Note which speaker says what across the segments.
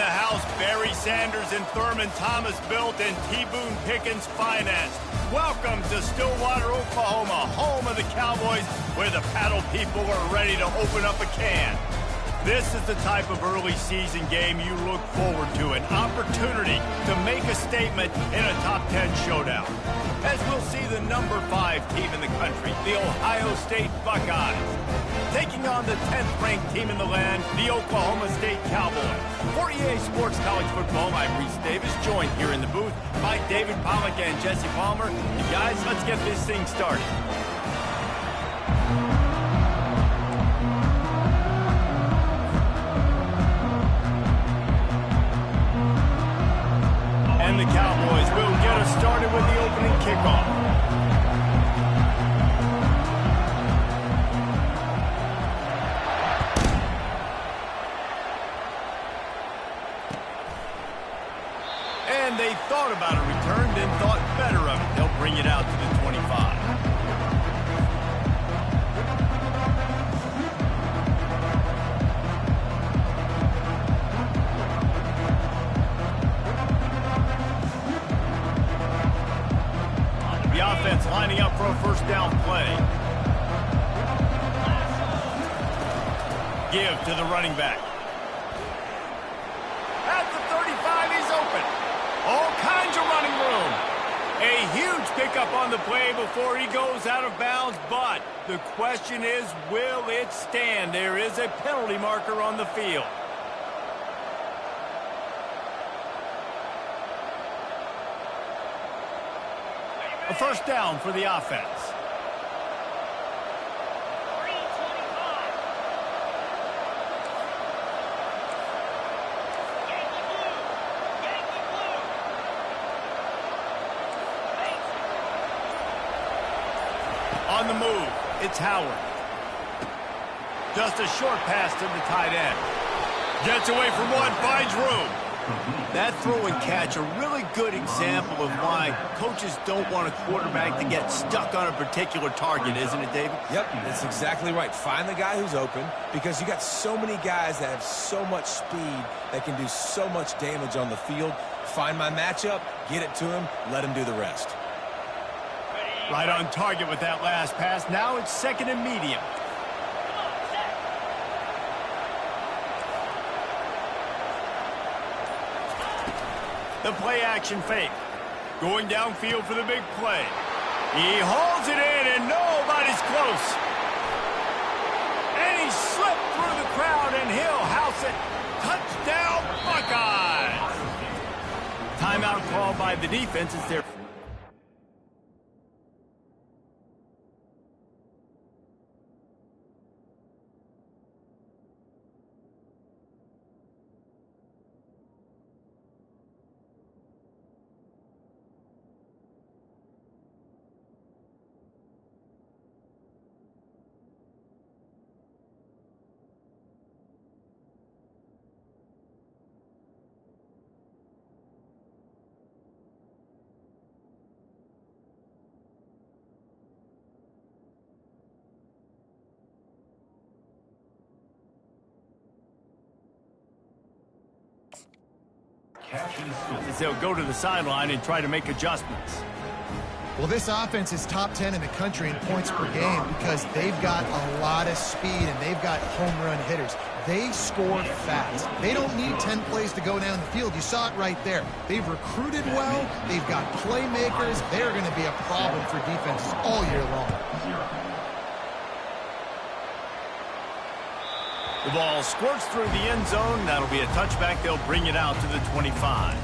Speaker 1: house, Barry Sanders and Thurman Thomas built and T. Boone Pickens financed. Welcome to Stillwater, Oklahoma, home of the Cowboys, where the paddle people are ready to open up a can. This is the type of early season game you look forward to, an opportunity to make a statement in a top 10 showdown. As we'll see the number 5 team in the country, the Ohio State Buckeyes, taking on the 10th ranked team in the land, the Oklahoma State Cowboys. For EA Sports College Football, I'm Reese Davis, joined here in the booth by David Pollack and Jesse Palmer. And guys, let's get this thing started. And the Cowboys will get us started with the opening kickoff. And they thought about a return, then thought better of it. They'll bring it out to the 25. The offense lining up for a first down play. Give to the running back. At the 35, he's open. All kinds of running room. A huge pickup on the play before he goes out of bounds, but the question is, will it stand? There is a penalty marker on the field. A first down for the offense. On the move, it's Howard. Just a short pass to the tight end. Gets away from one, finds room. That throw and catch, a really good example of why coaches don't want a quarterback to get stuck on a particular target, isn't it, David?
Speaker 2: Yep, that's exactly right. Find the guy who's open, because you got so many guys that have so much speed that can do so much damage on the field. Find my matchup, get it to him, let him do the rest.
Speaker 1: Right on target with that last pass. Now it's second and medium. The play-action fake. Going downfield for the big play. He hauls it in, and nobody's close. And he slipped through the crowd, and he'll house it. Touchdown, Buckeyes! Timeout called by the defense. It's their... as they'll go to the sideline and try to make adjustments.
Speaker 3: Well, this offense is top 10 in the country in points per game because they've got a lot of speed and they've got home run hitters. They score fast. They don't need 10 plays to go down the field. You saw it right there. They've recruited well. They've got playmakers. They're going to be a problem for defenses all year long.
Speaker 1: The ball squirts through the end zone. That'll be a touchback. They'll bring it out to the 25.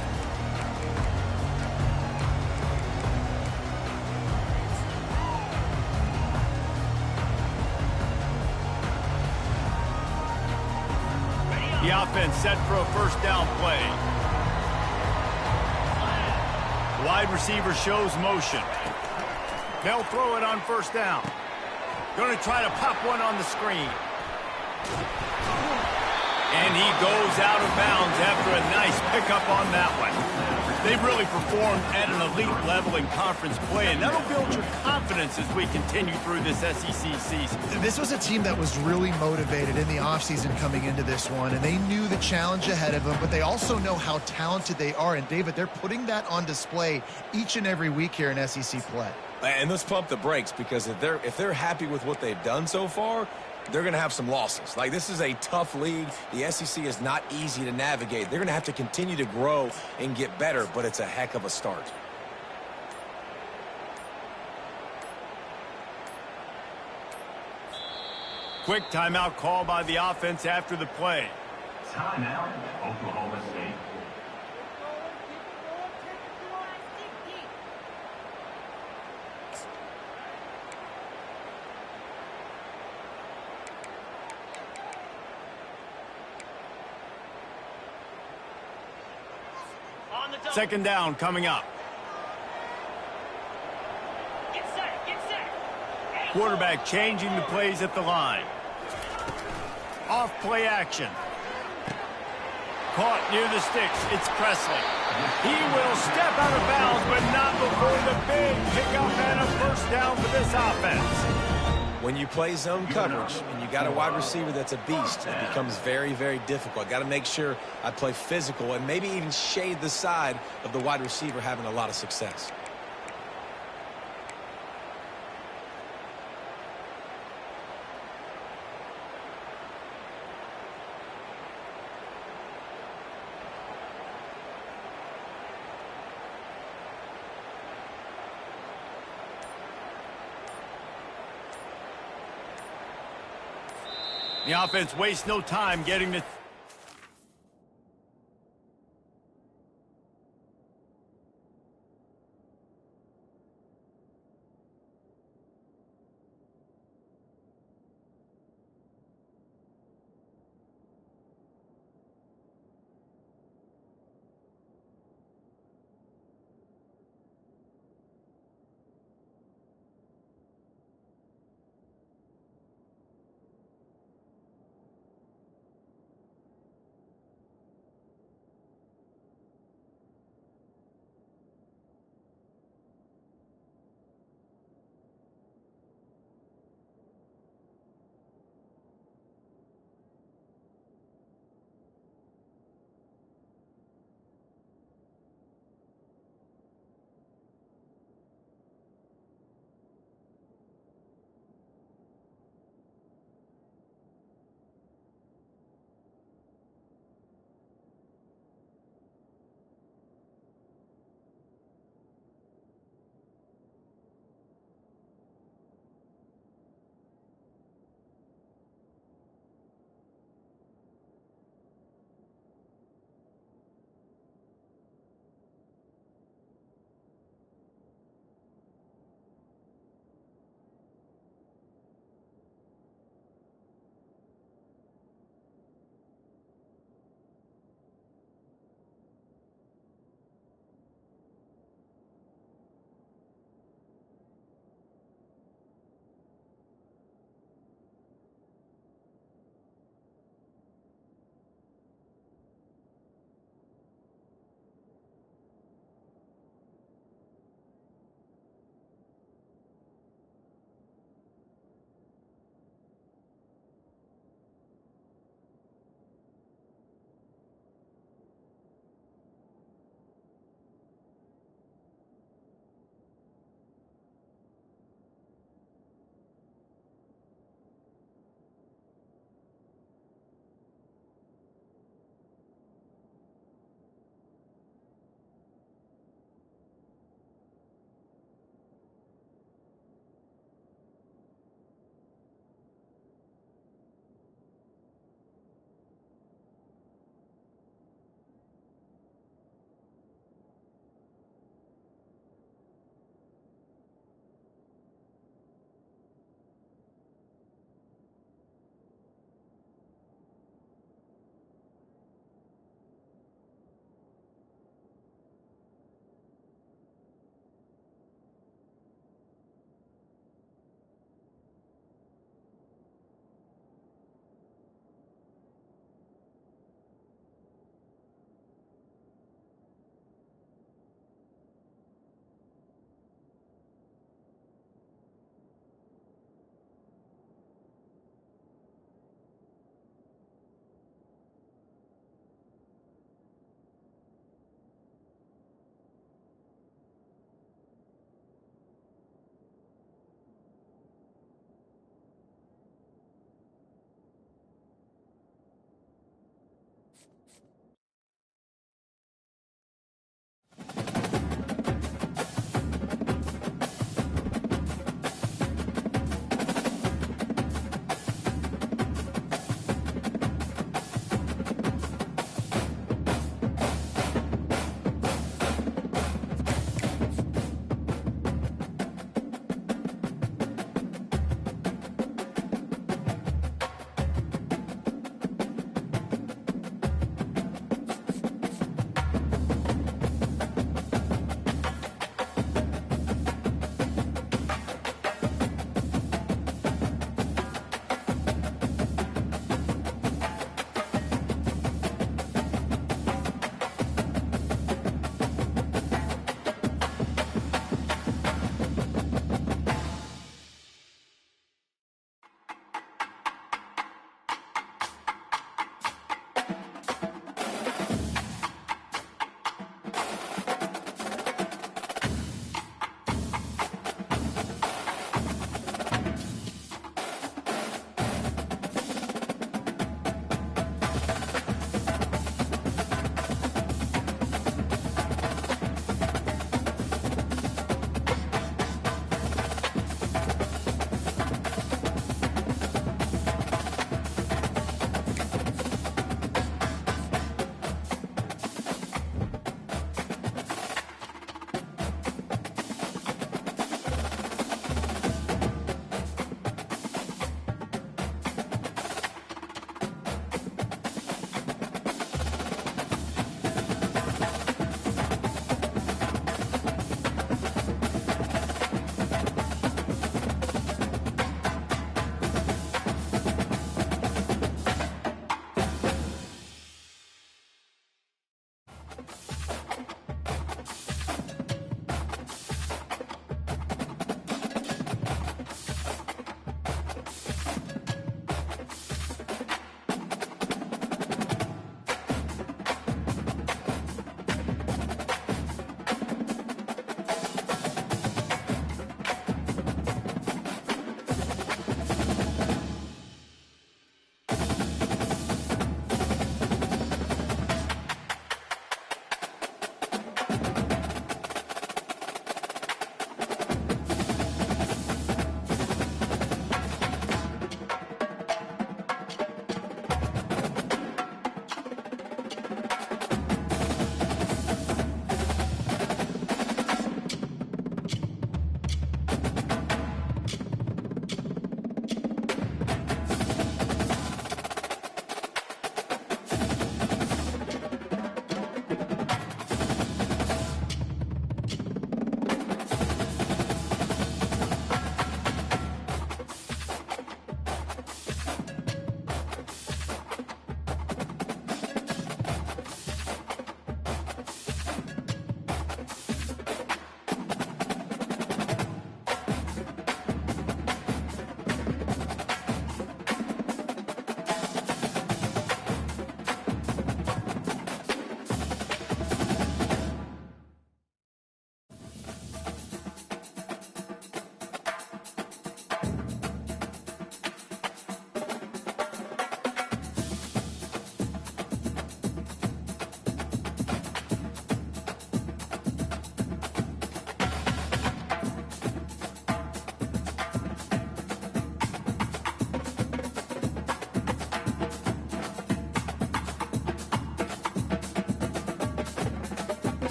Speaker 1: The offense set for a first down play. Wide receiver shows motion. They'll throw it on first down. Going to try to pop one on the screen. And he goes out of bounds after a nice pickup on that one. They've really performed at an elite level in conference play, and that'll build your confidence as we continue through this SEC season.
Speaker 3: This was a team that was really motivated in the offseason coming into this one, and they knew the challenge ahead of them, but they also know how talented they are. And, David, they're putting that on display each and every week here in SEC play.
Speaker 2: And let's pump the brakes, because if they're happy with what they've done so far, they're going to have some losses. Like, this is a tough league. The SEC is not easy to navigate. They're going to have to continue to grow and get better, but it's a heck of a start.
Speaker 1: Quick timeout call by the offense after the play.
Speaker 4: Timeout, Oklahoma State.
Speaker 1: Second down coming up.
Speaker 5: Get set, get set.
Speaker 1: Quarterback changing the plays at the line. Off play action. Caught near the sticks. It's Presley. He will step out of bounds, but not before the big pickup and a first down for this offense.
Speaker 2: When you play zone coverage and you got a wide receiver that's a beast, it becomes very, very difficult. Got to make sure I play physical and maybe even shade the side of the wide receiver having a lot of success.
Speaker 1: The offense wastes no time getting the...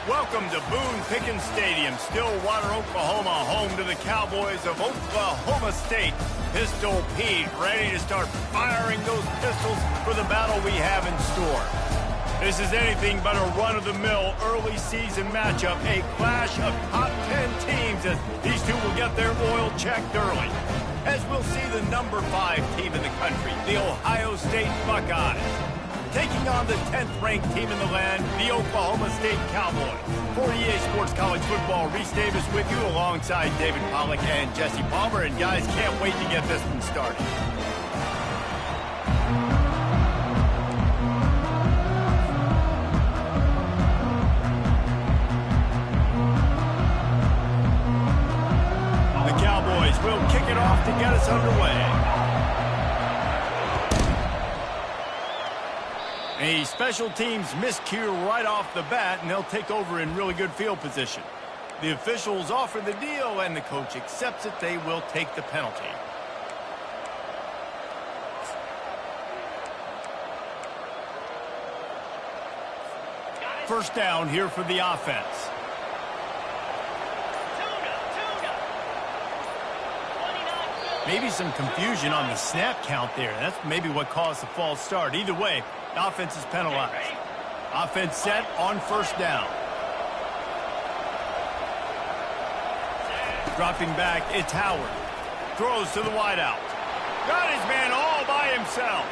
Speaker 1: Welcome to Boone Pickens Stadium, Stillwater, Oklahoma, home to the Cowboys of Oklahoma State. Pistol Pete ready to start firing those pistols for the battle we have in store. This is anything but a run-of-the-mill early season matchup, a clash of top 10 teams as these two will get their oil checked early. As we'll see the number 5 team in the country, the Ohio State Buckeyes, taking on the 10th-ranked team in the land, the Oklahoma State Cowboys. For EA Sports College Football, Reese Davis with you alongside David Pollack and Jesse Palmer. And guys, can't wait to get this one started. The Cowboys will kick it off to get us underway. A special teams miscue right off the bat, and they'll take over in really good field position. The officials offer the deal, and the coach accepts it. They will take the penalty. First down here for the offense. Maybe some confusion on the snap count there. That's maybe what caused the false start. Either way, offense is penalized. Offense set on first down. Dropping back, it's Howard. Throws to the wideout. Got his man all by himself.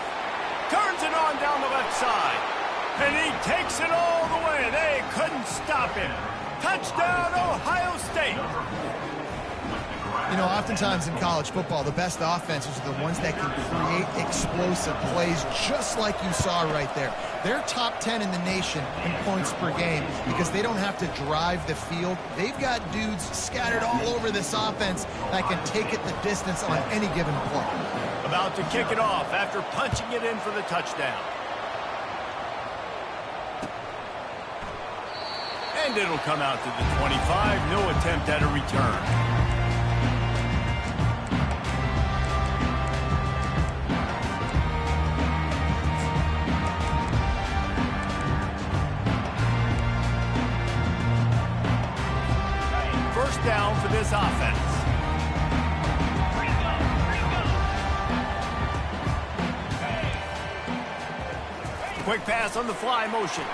Speaker 1: Turns it on down the left side. And he takes it all the way. They couldn't stop him. Touchdown, Ohio State.
Speaker 3: You know, oftentimes in college football, the best offenses are the ones that can create explosive plays, just like you saw right there. They're top 10 in the nation in points per game because they don't have to drive the field. They've got dudes scattered all over this offense that can take it the distance on any given play.
Speaker 1: About to kick it off after punching it in for the touchdown. And it'll come out to the 25. No attempt at a return. First down for this offense. Quick pass on the fly motion.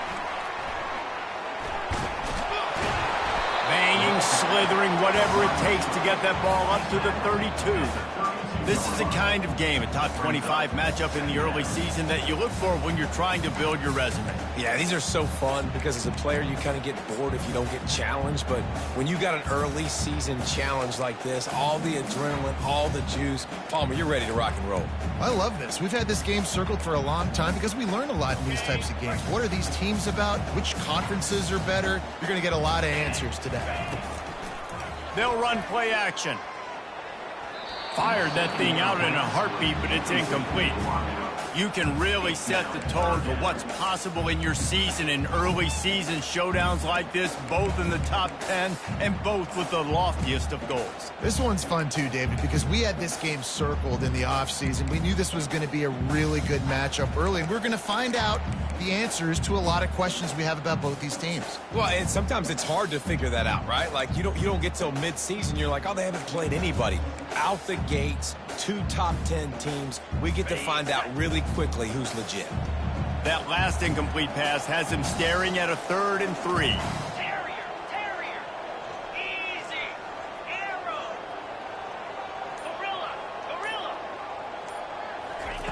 Speaker 1: Banging, slithering, whatever it takes to get that ball up to the 32. This is the kind of game, a top 25 matchup in the early season, that you look for when you're trying to build your resume.
Speaker 2: Yeah, these are so fun because as a player, you kind of get bored if you don't get challenged. But when you got an early season challenge like this, all the adrenaline, all the juice, Palmer, you're ready to rock and roll.
Speaker 3: I love this. We've had this game circled for a long time because we learn a lot in these types of games. What are these teams about? Which conferences are better? You're going to get a lot of answers today.
Speaker 1: They'll run play action. Fired that thing out in a heartbeat, but it's incomplete. You can really set the tone for what's possible in your season in early season showdowns like this, both in the top 10 and both with the loftiest of goals.
Speaker 3: This one's fun too, David, because we had this game circled in the offseason. We knew this was going to be a really good matchup early, and we're going to find out the answers to a lot of questions we have about both these teams.
Speaker 2: Well, and sometimes it's hard to figure that out, right? Like, you don't get till mid-season, you're like, oh, they haven't played anybody. Out the gates, 2 top 10 teams, we get to find out really quickly who's legit.
Speaker 1: That last incomplete pass has him staring at a 3rd and 3.
Speaker 5: Terrier, easy, arrow, gorilla.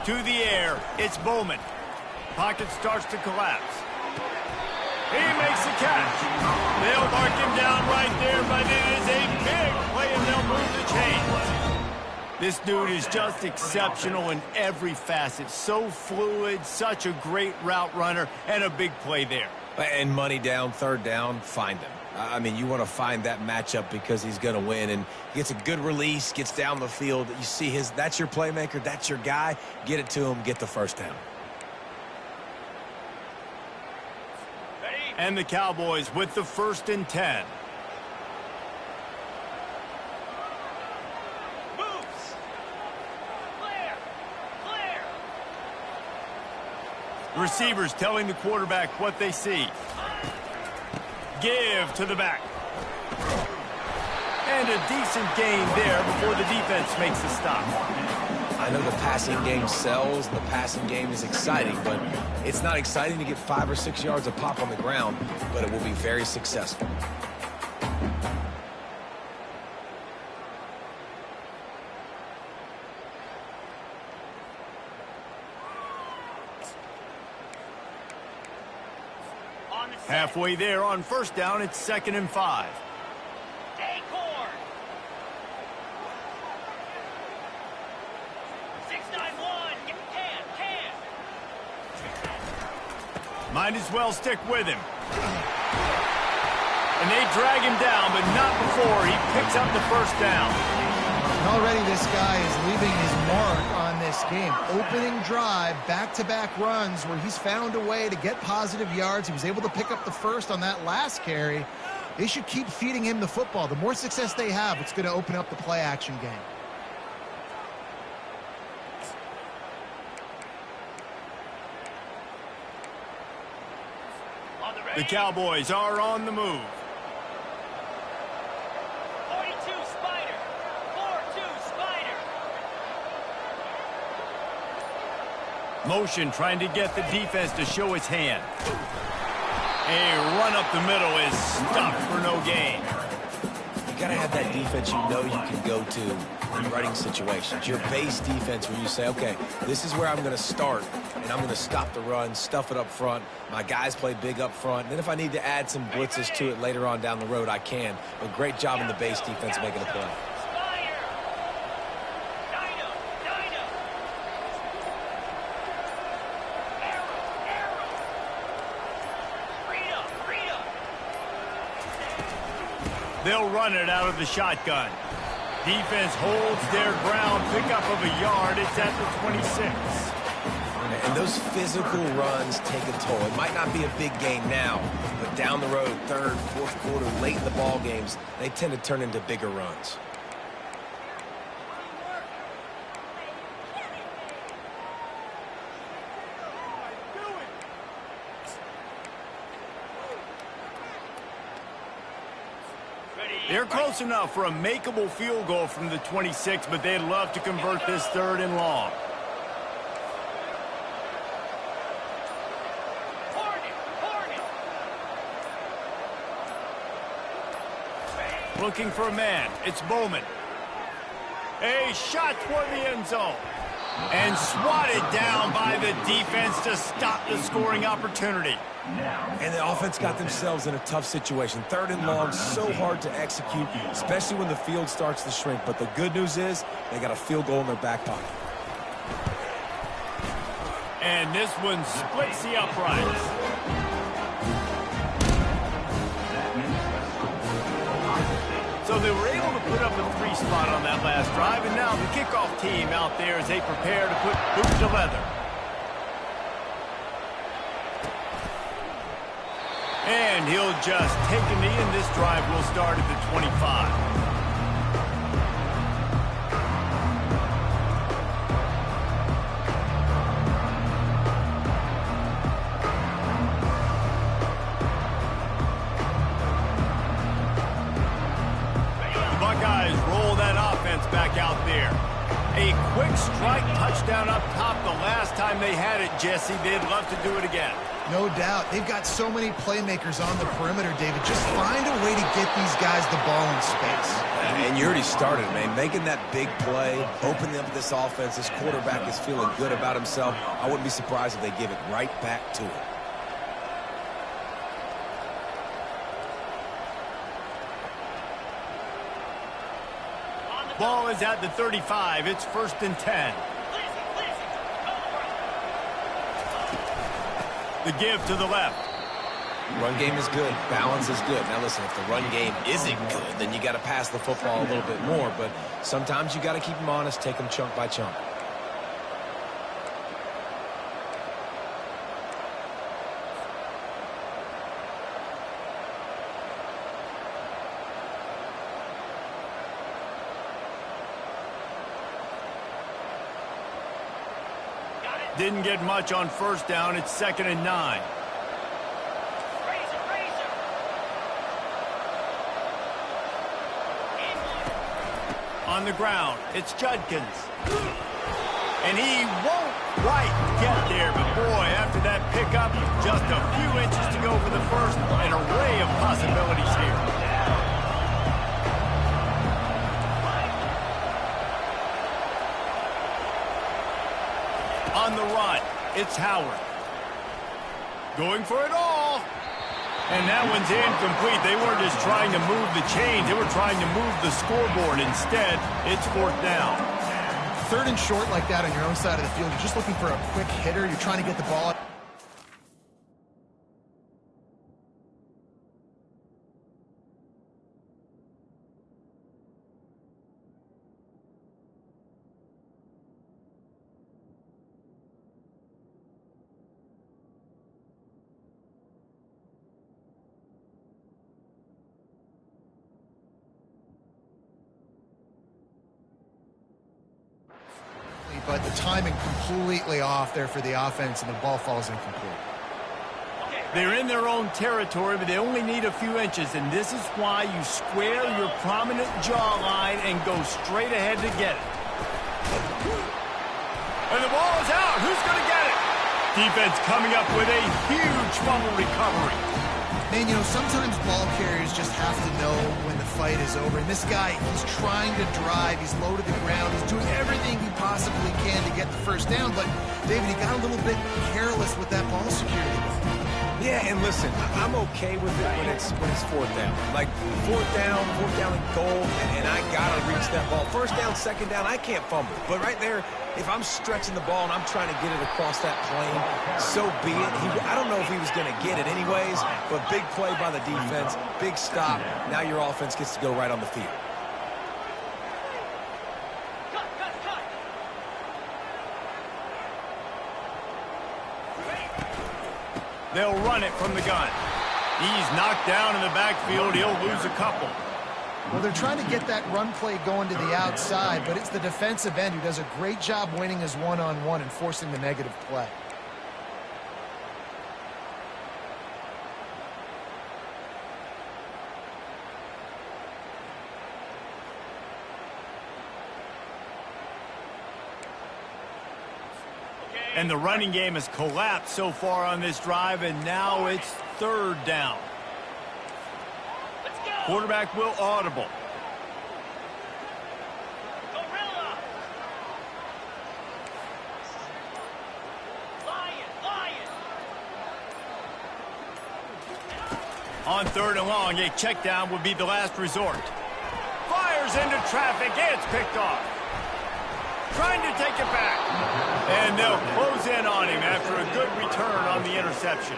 Speaker 1: To the air, it's Bowman. Pocket starts to collapse. He makes the catch. They'll mark him down right there, but it is a big play, and they'll move the chains. This dude is just exceptional in every facet. So fluid, such a great route runner, and a big play there.
Speaker 2: And money down, 3rd down, find him. I mean, you want to find that matchup because he's going to win, and gets a good release, gets down the field. You see that's your playmaker, that's your guy. Get it to him, get the first down.
Speaker 1: And the Cowboys with the 1st and 10.
Speaker 5: Moves. Clear.
Speaker 1: Receivers telling the quarterback what they see. Give to the back. And a decent gain there before the defense makes the stop.
Speaker 2: I know the passing game sells, the passing game is exciting, but it's not exciting to get 5 or 6 yards of pop on the ground, but it will be very successful.
Speaker 1: Halfway there on first down, it's 2nd and 5.
Speaker 5: Acorn. 691. Can.
Speaker 1: Might as well stick with him. And they drag him down, but not before he picks up the first down.
Speaker 3: And already this guy is leaving his mark on this game. Opening drive, back-to-back runs where he's found a way to get positive yards. He was able to pick up the first on that last carry. They should keep feeding him the football. The more success they have, it's going to open up the play-action game.
Speaker 1: The Cowboys are on the move.
Speaker 5: 42 Spider. 4-2 Spider.
Speaker 1: Motion trying to get the defense to show its hand. A run up the middle is stopped for no gain.
Speaker 2: You got to have that defense you know you can go to in running situations. Your base defense where you say, okay, this is where I'm going to start, and I'm going to stop the run, stuff it up front. My guys play big up front. And then if I need to add some blitzes to it later on down the road, I can. But great job in the base defense making a play.
Speaker 5: Spider. Dino. Arrow. Rita.
Speaker 1: They'll run it out of the shotgun. Defense holds their ground. Pickup of a yard. It's at the 26.
Speaker 2: And those physical runs take a toll. It might not be a big gain now, but down the road, third, fourth quarter, late in the ball games, they tend to turn into bigger runs.
Speaker 1: They're close enough for a makeable field goal from the 26, but they'd love to convert this 3rd and long. Looking for a man. It's Bowman. A shot toward the end zone. And swatted down by the defense to stop the scoring opportunity.
Speaker 2: And the offense got themselves in a tough situation. 3rd and long, so hard to execute, especially when the field starts to shrink. But the good news is they got a field goal in their back pocket.
Speaker 1: And this one splits the uprights. So they were able to put up a 3 spot on that last drive, and now the kickoff team out there as they prepare to put boot to leather. And he'll just take a knee, and this drive will start at the 25. Back out there. A quick strike touchdown up top the last time they had it, Jesse. They'd love to do it again.
Speaker 3: No doubt. They've got so many playmakers on the perimeter, David. Just find a way to get these guys the ball in space.
Speaker 2: And you already started, man. Making that big play, opening up this offense. This quarterback is feeling good about himself. I wouldn't be surprised if they give it right back to him.
Speaker 1: Ball is at the 35. It's 1st and 10. The give to the left.
Speaker 2: Run game is good. Balance is good. Now listen, if the run game isn't good, then you got to pass the football a little bit more. But sometimes you got to keep them honest, take them chunk by chunk.
Speaker 1: Didn't get much on 1st down. It's 2nd and 9. On the ground, it's Judkins. And he won't quite get there, but boy, after that pickup, just a few inches to go for the first, an array of possibilities here. On the run, it's Howard. Going for it all. And that one's incomplete. They weren't just trying to move the chains. They were trying to move the scoreboard. Instead, it's 4th down.
Speaker 3: 3rd and short like that on your own side of the field. You're just looking for a quick hitter. You're trying to get the ball. But the timing completely off there for the offense, and the ball falls incomplete.
Speaker 1: They're in their own territory, but they only need a few inches, and this is why you square your prominent jawline and go straight ahead to get it. And the ball is out. Who's going to get it? Defense coming up with a huge fumble recovery.
Speaker 3: Man, you know, sometimes ball carriers just have to know when the fight is over. And this guy, he's trying to drive. He's low to the ground. He's doing everything he possibly can to get the first down. But, David, he got a little bit careless with that ball security.
Speaker 2: Yeah, and listen, I'm okay with it when it's 4th down. Like, 4th down and goal, and I got to reach that ball. 1st down, 2nd down, I can't fumble. But right there, if I'm stretching the ball and I'm trying to get it across that plane, so be it. I don't know if he was going to get it anyways, but big play by the defense, big stop. Now your offense gets to go right on the field.
Speaker 1: They'll run it from the gun. He's knocked down in the backfield. He'll lose a couple.
Speaker 3: Well, they're trying to get that run play going to the outside, but it's the defensive end who does a great job winning his one-on-one and forcing the negative play.
Speaker 1: And the running game has collapsed so far on this drive, and now it's 3rd down.
Speaker 5: Let's go.
Speaker 1: Quarterback will audible.
Speaker 5: Gorilla. Lion.
Speaker 1: On 3rd and long, a check down would be the last resort. Fires into traffic. It's picked off. Trying to take it back. And they'll close in on him after a good return on the interception.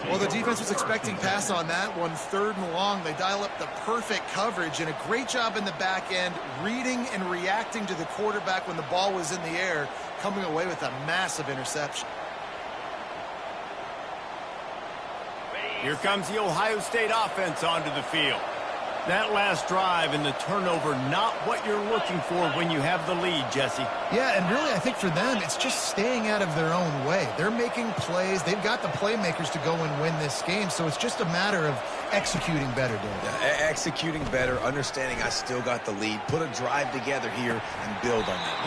Speaker 3: Well, the defense was expecting pass on that one. 3rd and long, they dial up the perfect coverage and a great job in the back end, reading and reacting to the quarterback when the ball was in the air, coming away with a massive interception.
Speaker 1: Here comes the Ohio State offense onto the field. That last drive and the turnover, not what you're looking for when you have the lead, Jesse.
Speaker 3: Yeah, and really, I think for them, it's just staying out of their own way. They're making plays. They've got the playmakers to go and win this game, so it's just a matter of executing better, Dave.
Speaker 2: Yeah, executing better, understanding I still got the lead, put a drive together here and build on that.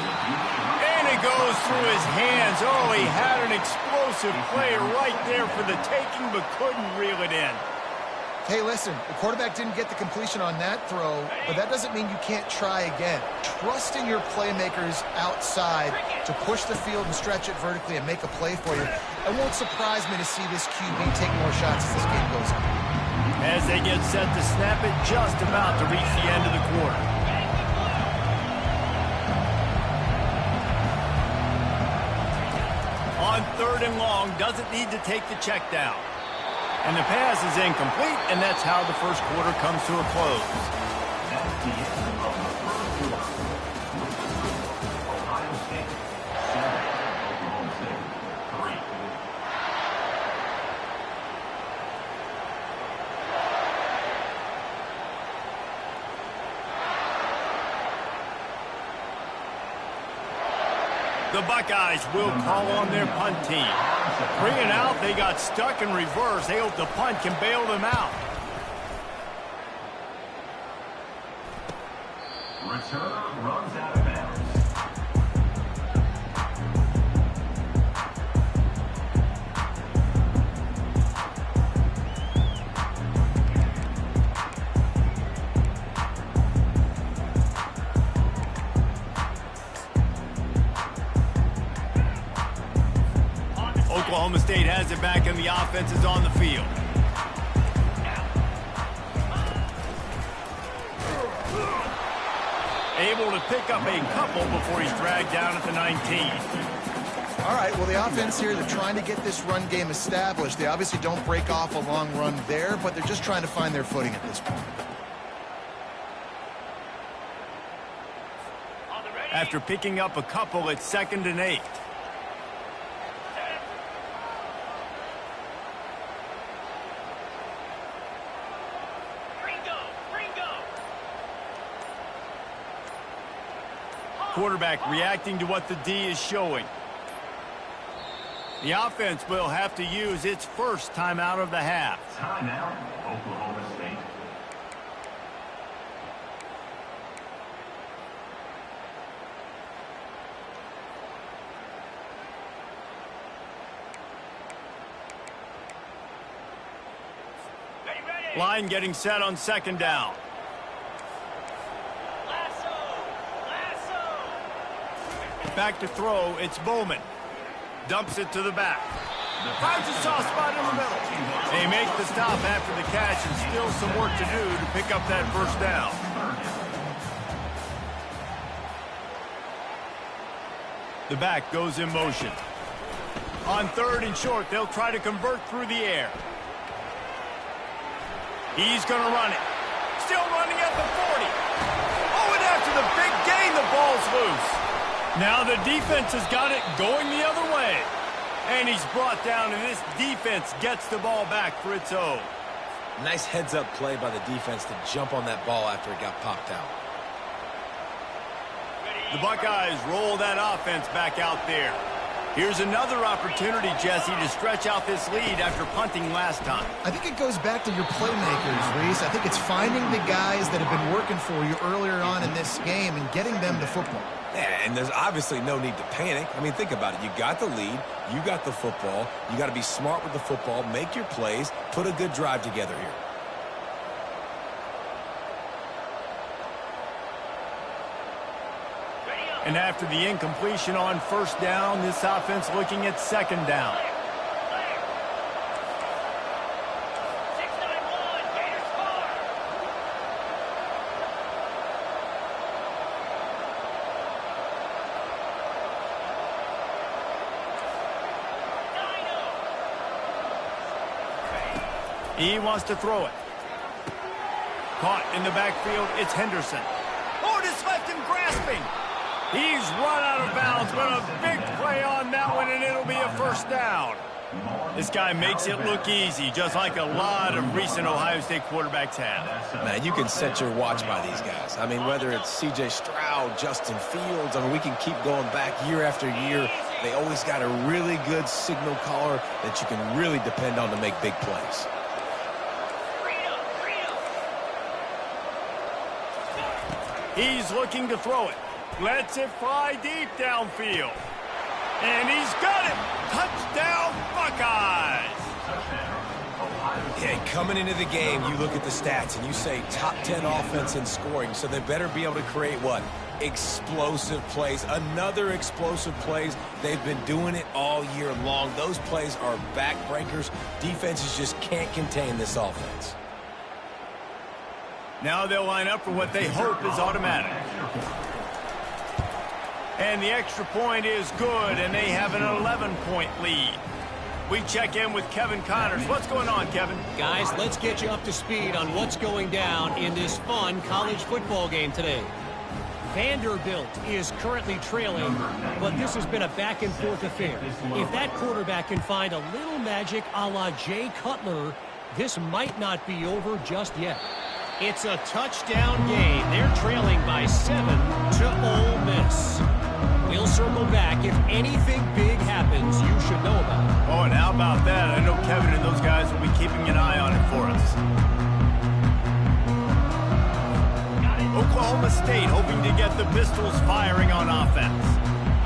Speaker 1: And it goes through his hands. Oh, he had an explosive play right there for the taking, but couldn't reel it in.
Speaker 3: Hey, listen, the quarterback didn't get the completion on that throw, but that doesn't mean you can't try again. Trusting your playmakers outside to push the field and stretch it vertically and make a play for you. It won't surprise me to see this QB take more shots as this game goes on.
Speaker 1: As they get set to snap it, just about to reach the end of the quarter. On 3rd and long, doesn't need to take the check down. And the pass is incomplete, and that's how the first quarter comes to a close.
Speaker 4: That's the end of the first quarter. Ohio State 7, Oklahoma State 3.
Speaker 1: The Buckeyes will call on their punt team. Bringing out, they got stuck in reverse. They hope the punt can bail them out.
Speaker 4: Returner runs out of bounds.
Speaker 1: Oklahoma State has it back and the offense is on the field. Able to pick up a couple before he's dragged down at the 19.
Speaker 3: All right, well, the offense here, they're trying to get this run game established. They obviously don't break off a long run there, but they're just trying to find their footing at this point.
Speaker 1: After picking up a couple, it's 2nd and 8. Quarterback reacting to what the D is showing. The offense will have to use its first timeout of the half.
Speaker 4: Timeout, Oklahoma State.
Speaker 1: Line getting set on 2nd down. Back to throw, it's Bowman. Dumps it to the back. Finds a soft spot in the middle. They make the stop after the catch and still some work to do to pick up that first down. The back goes in motion. On 3rd and short, they'll try to convert through the air. He's going to run it. Still running at the 40. Oh, and after the big gain, the ball's loose. Now the defense has got it going the other way. And he's brought down, and this defense gets the ball back for its own.
Speaker 2: Nice heads-up play by the defense to jump on that ball after it got popped out.
Speaker 1: The Buckeyes roll that offense back out there. Here's another opportunity, Jesse, to stretch out this lead after punting last time.
Speaker 3: I think it goes back to your playmakers, Reese. I think it's finding the guys that have been working for you earlier on in this game and getting them the football.
Speaker 2: Yeah, and there's obviously no need to panic. I mean, think about it. You got the lead. You got the football. You got to be smart with the football, make your plays, put a good drive together here.
Speaker 1: And after the incompletion on 1st down, this offense looking at 2nd down. He wants to throw it. Caught in the backfield, it's Henderson. Oh, just left him grasping. He's run out of bounds, but a big play on that one, and it'll be a 1st down. This guy makes it look easy, just like a lot of recent Ohio State quarterbacks have.
Speaker 2: Man, you can set your watch by these guys. I mean, whether it's C.J. Stroud, Justin Fields, I mean, we can keep going back year after year. They always got a really good signal caller that you can really depend on to make big plays.
Speaker 1: He's looking to throw it. Lets it fly deep downfield. And he's got it. Touchdown, Buckeyes.
Speaker 2: Yeah, coming into the game, you look at the stats and you say top 10 offense in scoring, so they better be able to create what? Explosive plays. Another explosive plays. They've been doing it all year long. Those plays are backbreakers. Defenses just can't contain this offense.
Speaker 1: Now they'll line up for what they hope is automatic. And the extra point is good, and they have an 11-point lead. We check in with Kevin Connors. What's going on, Kevin?
Speaker 6: Guys, let's get you up to speed on what's going down in this fun college football game today. Vanderbilt is currently trailing, but this has been a back-and-forth affair. If that quarterback can find a little magic a la Jay Cutler, this might not be over just yet. It's a touchdown game. They're trailing by 7 to Ole Miss. We'll circle back. If anything big happens, you should know about it.
Speaker 1: Oh, and how about that? I know Kevin and those guys will be keeping an eye on it for us. Oklahoma State hoping to get the Pistols firing on offense.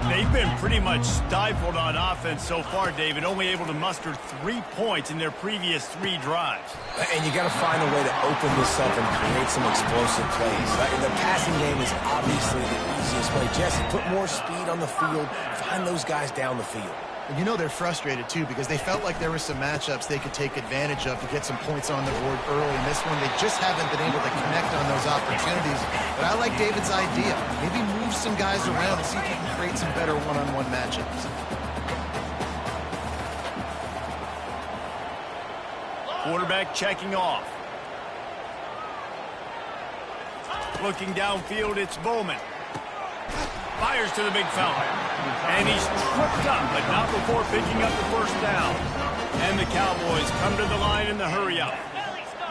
Speaker 1: They've been pretty much stifled on offense so far, David, only able to muster 3 points in their previous 3 drives.
Speaker 2: And you got to find a way to open this up and create some explosive plays. The passing game is obviously the easiest way. Jesse, put more speed on the field. Find those guys down the field.
Speaker 3: And you know they're frustrated, too, because they felt like there were some matchups they could take advantage of to get some points on the board early. In this one, they just haven't been able to connect on those opportunities. But I like David's idea. Maybe move some guys around and see if you can create some better one-on-one matchups.
Speaker 1: Quarterback checking off. Looking downfield, it's Bowman. Fires to the big fella. And he's tripped up, but not before picking up the first down. And the Cowboys come to the line in the hurry-up.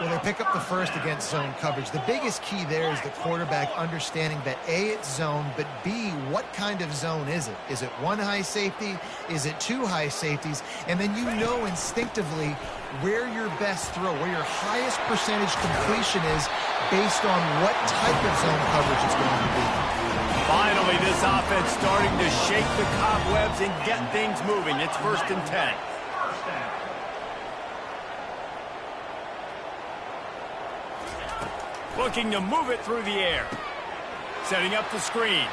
Speaker 3: Well, they pick up the first against zone coverage. The biggest key there is the quarterback understanding that A, it's zone, but B, what kind of zone is it? Is it 1 high safety? Is it 2 high safeties? And then you know instinctively where your best throw, where your highest percentage completion is based on what type of zone coverage it's going to be.
Speaker 1: Finally, this offense starting to shake the cobwebs and get things moving. It's 1st and 10. Looking to move it through the air. Setting up the screen.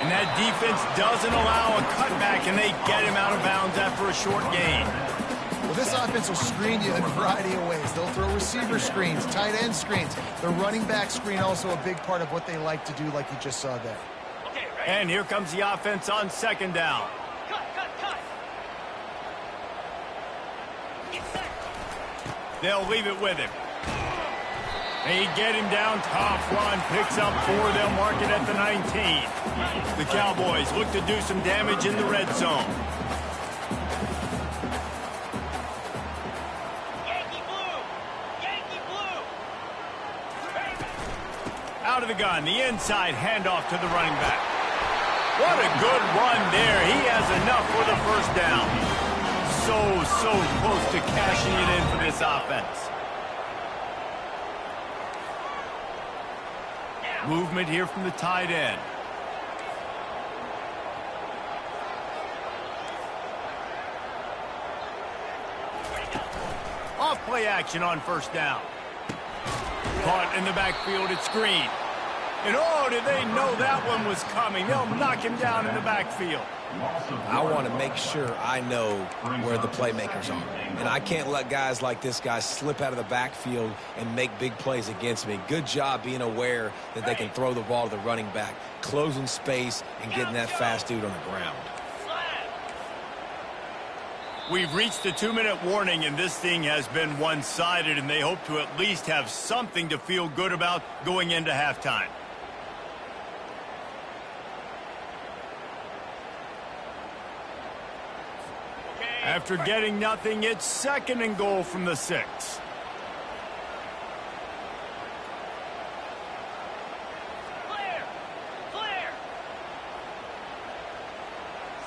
Speaker 1: And that defense doesn't allow a cutback, and they get him out of bounds after a short gain.
Speaker 3: Well, this offense will screen you in a variety of ways. They'll throw receiver screens, tight end screens. The running back screen also a big part of what they like to do, like you just saw there.
Speaker 5: Okay, ready?
Speaker 1: And here comes the offense on 2nd down.
Speaker 5: Cut, cut, cut. Get set.
Speaker 1: They'll leave it with him. They get him down, top run, picks up 4, they'll mark it at the 19. The Cowboys look to do some damage in the red zone.
Speaker 5: Yankee blue. Yankee blue.
Speaker 1: Out of the gun, the inside handoff to the running back. What a good run there. He has enough for the first down. So close to cashing it in for this offense. Movement here from the tight end. Off play action on 1st down. Caught in the backfield, it's Green. And oh, did they know that one was coming? They'll knock him down in the backfield.
Speaker 2: I want to make sure I know where the playmakers are. And I can't let guys like this guy slip out of the backfield and make big plays against me. Good job being aware that they can throw the ball to the running back, closing space, and getting that fast dude on the ground.
Speaker 1: We've reached the 2-minute warning, and this thing has been one-sided, and they hope to at least have something to feel good about going into halftime. After getting nothing, it's 2nd and goal from the 6.
Speaker 5: Clear. Clear.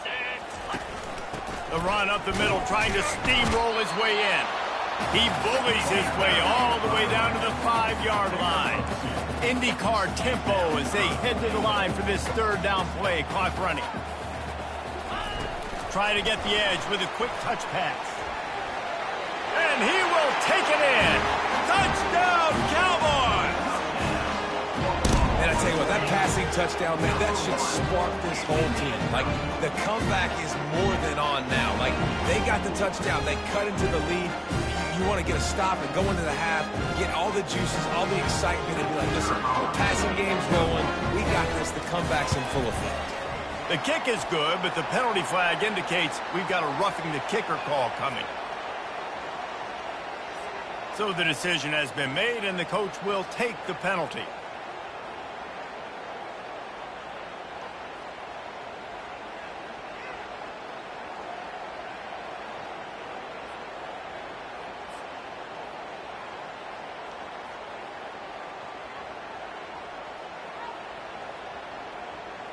Speaker 5: Set.
Speaker 1: The run up the middle, trying to steamroll his way in. He bullies his way all the way down to the 5-yard line. IndyCar tempo as they head to the line for this 3rd down play. Clock running. Try to get the edge with a quick touch pass. And he will take it in. Touchdown, Cowboys!
Speaker 2: And I tell you what, that passing touchdown, man, that should spark this whole team. Like, the comeback is more than on now. Like, they got the touchdown. They cut into the lead. You want to get a stop and go into the half, get all the juices, all the excitement, and be like, listen, the passing game's rolling. We got this. The comeback's in full effect.
Speaker 1: The kick is good, but the penalty flag indicates we've got a roughing the kicker call coming. So the decision has been made, and the coach will take the penalty.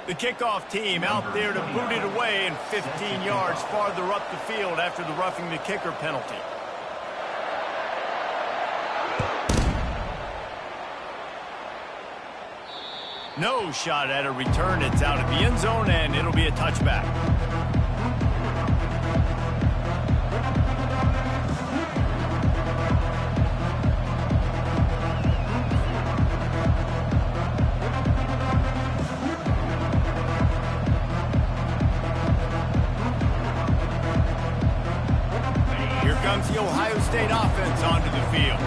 Speaker 1: The kickoff team out there to boot it away and 15 yards farther up the field after the roughing the kicker penalty. No shot at a return. It's out of the end zone, and it'll be a touchback. Here comes the Ohio State offense onto the field.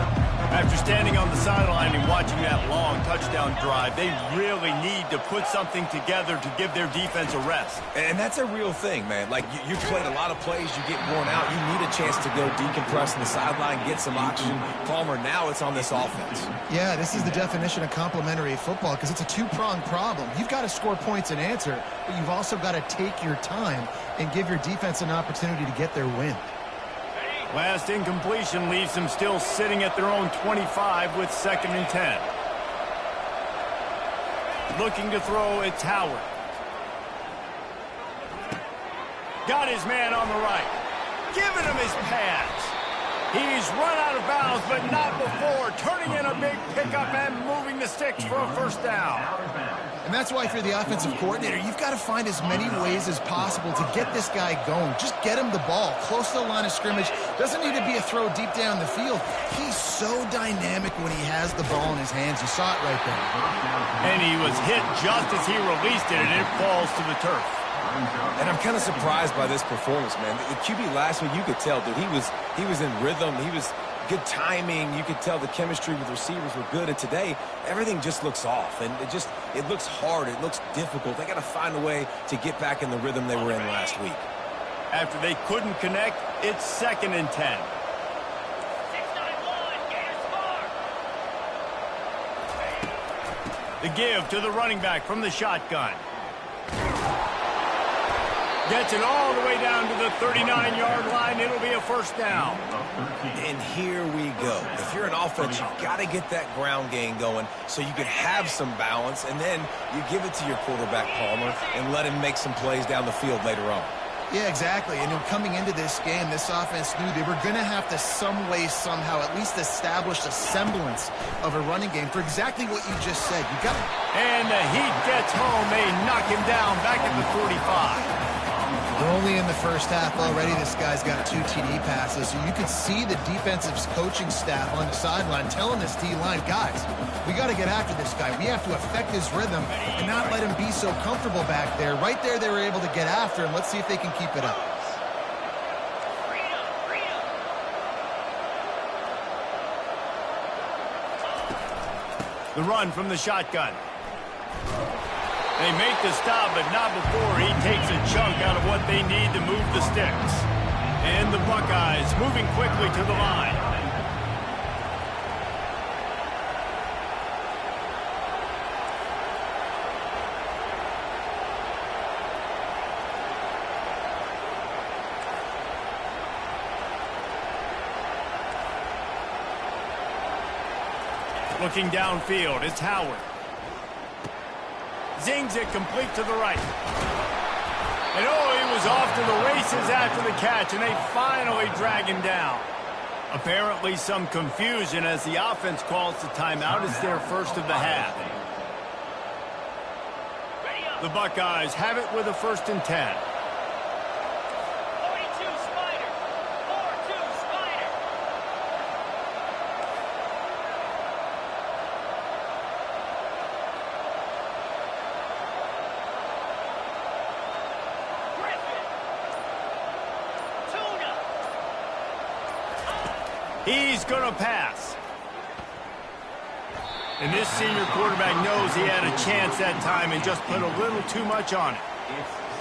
Speaker 1: After standing on the sideline and watching that long touchdown drive, they really need to put something together to give their defense a rest.
Speaker 2: And that's a real thing, man. Like, you've played a lot of plays, you get worn out. You need a chance to go decompress on the sideline, get some oxygen. Palmer, now it's on this offense.
Speaker 3: Yeah, this is the definition of complementary football because it's a two-pronged problem. You've got to score points and answer, but you've also got to take your time and give your defense an opportunity to get their win.
Speaker 1: Last incompletion leaves them still sitting at their own 25 with 2nd and 10. Looking to throw, it's Howard. Got his man on the right. Giving him his pass. He's run out of bounds, but not before. Turning in a big pickup and moving the sticks for a first down.
Speaker 3: And that's why if you're the offensive coordinator, you've got to find as many ways as possible to get this guy going. Just get him the ball close to the line of scrimmage. Doesn't need to be a throw deep down the field. He's so dynamic when he has the ball in his hands. You saw it right there.
Speaker 1: And he was hit just as he released it, and it falls to the turf.
Speaker 2: And I'm kind of surprised by this performance, man. The QB last week, you could tell, dude, he was in rhythm. He was good timing. You could tell the chemistry with receivers were good. And today, everything just looks off. And it looks hard. It looks difficult. They got to find a way to get back in the rhythm they were in last week.
Speaker 1: After they couldn't connect, it's 2nd and 10.
Speaker 5: 6-9-1, Gators score.
Speaker 1: The give to the running back from the shotgun. Gets it all the way down to the 39-yard line. It'll be a first down.
Speaker 2: And here we go. If you're an offense, you've got to get that ground game going so you can have some balance, and then you give it to your quarterback, Palmer, and let him make some plays down the field later on.
Speaker 3: Yeah, exactly. And coming into this game, this offense knew they were going to have to some way, somehow, at least establish a semblance of a running game for exactly what you just said. You got.
Speaker 1: And the heat gets home. They knock him down back at the 45.
Speaker 3: We're only in the first half already. This guy's got 2 TD passes. So you could see the defensive coaching staff on the sideline telling this D-line, guys, we got to get after this guy. We have to affect his rhythm and not let him be so comfortable back there. Right there, they were able to get after him. Let's see if they can keep it up.
Speaker 1: The run from the shotgun. They make the stop, but not before he takes a chunk out of what they need to move the sticks. And the Buckeyes moving quickly to the line. Looking downfield, it's Howard. Zings it complete to the right. And oh, he was off to the races after the catch, and they finally drag him down. Apparently some confusion as the offense calls the timeout. It's their first of the half. The Buckeyes have it with a 1st and 10.
Speaker 5: 42 Spider. 4-2 Spider.
Speaker 1: He's going to pass. And this senior quarterback knows he had a chance that time and just put a little too much on it.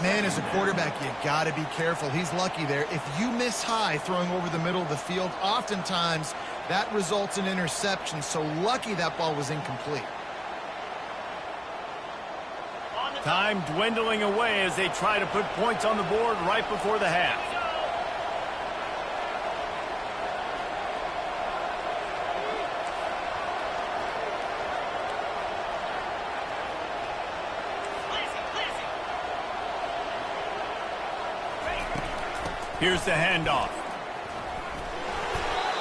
Speaker 3: Man, as a quarterback, you got to be careful. He's lucky there. If you miss high throwing over the middle of the field, oftentimes that results in interception. So lucky that ball was incomplete.
Speaker 1: Time dwindling away as they try to put points on the board right before the half. Here's the handoff.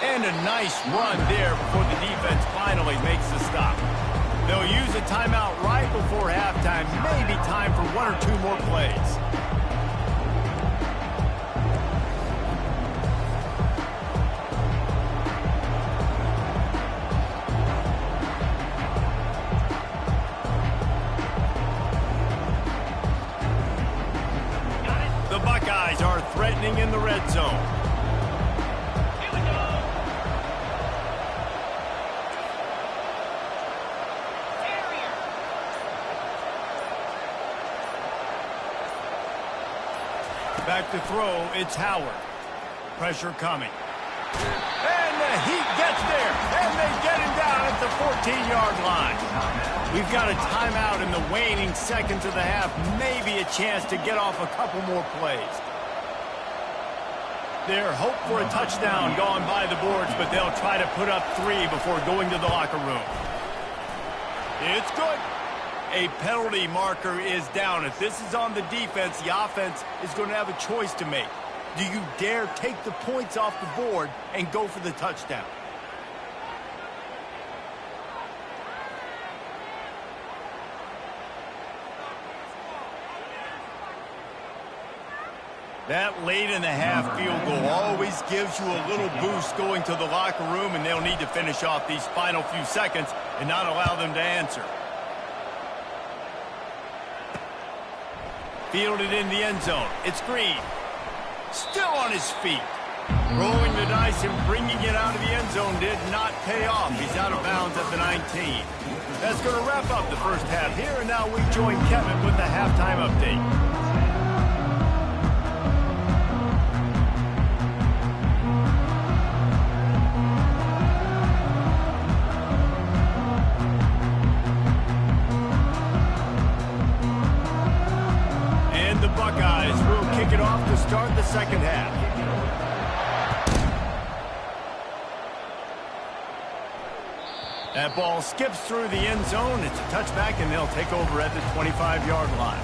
Speaker 1: And a nice run there before the defense finally makes the stop. They'll use a timeout right before halftime. Maybe time for one or two more plays. The Buckeyes are threatening in the red zone.
Speaker 5: Here we go. Terrier.
Speaker 1: Back to throw, it's Howard. Pressure coming. And the Heat gets there, and they get him down at the 14-yard line. We've got a timeout in the waning seconds of the half, maybe a chance to get off a couple more plays. Their hope for a touchdown gone by the boards, but they'll try to put up 3 before going to the locker room. It's good. A penalty marker is down. If this is on the defense, the offense is going to have a choice to make. Do you dare take the points off the board and go for the touchdown? That late in the half field goal always gives you a little boost going to the locker room, and they'll need to finish off these final few seconds and not allow them to answer. Fielded in the end zone. It's Green. Still on his feet. Rolling the dice and bringing it out of the end zone did not pay off. He's out of bounds at the 19. That's going to wrap up the first half here, and now we join Kevin with the halftime update. Buckeyes will kick it off to start the second half. That ball skips through the end zone. It's a touchback, and they'll take over at the 25-yard line.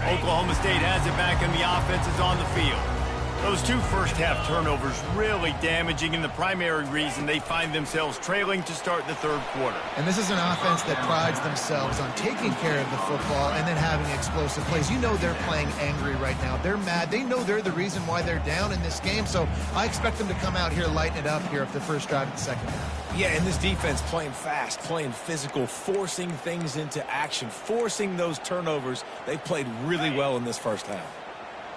Speaker 1: Oklahoma State has it back, and the offense is on the field. Those 2 first-half turnovers really damaging, and the primary reason they find themselves trailing to start the third quarter.
Speaker 3: And this is an offense that prides themselves on taking care of the football and then having explosive plays. You know they're playing angry right now. They're mad. They know they're the reason why they're down in this game, so I expect them to come out here, lighten it up here of the first drive of the second half.
Speaker 2: Yeah, and this defense playing fast, playing physical, forcing things into action, forcing those turnovers. They played really well in this first half.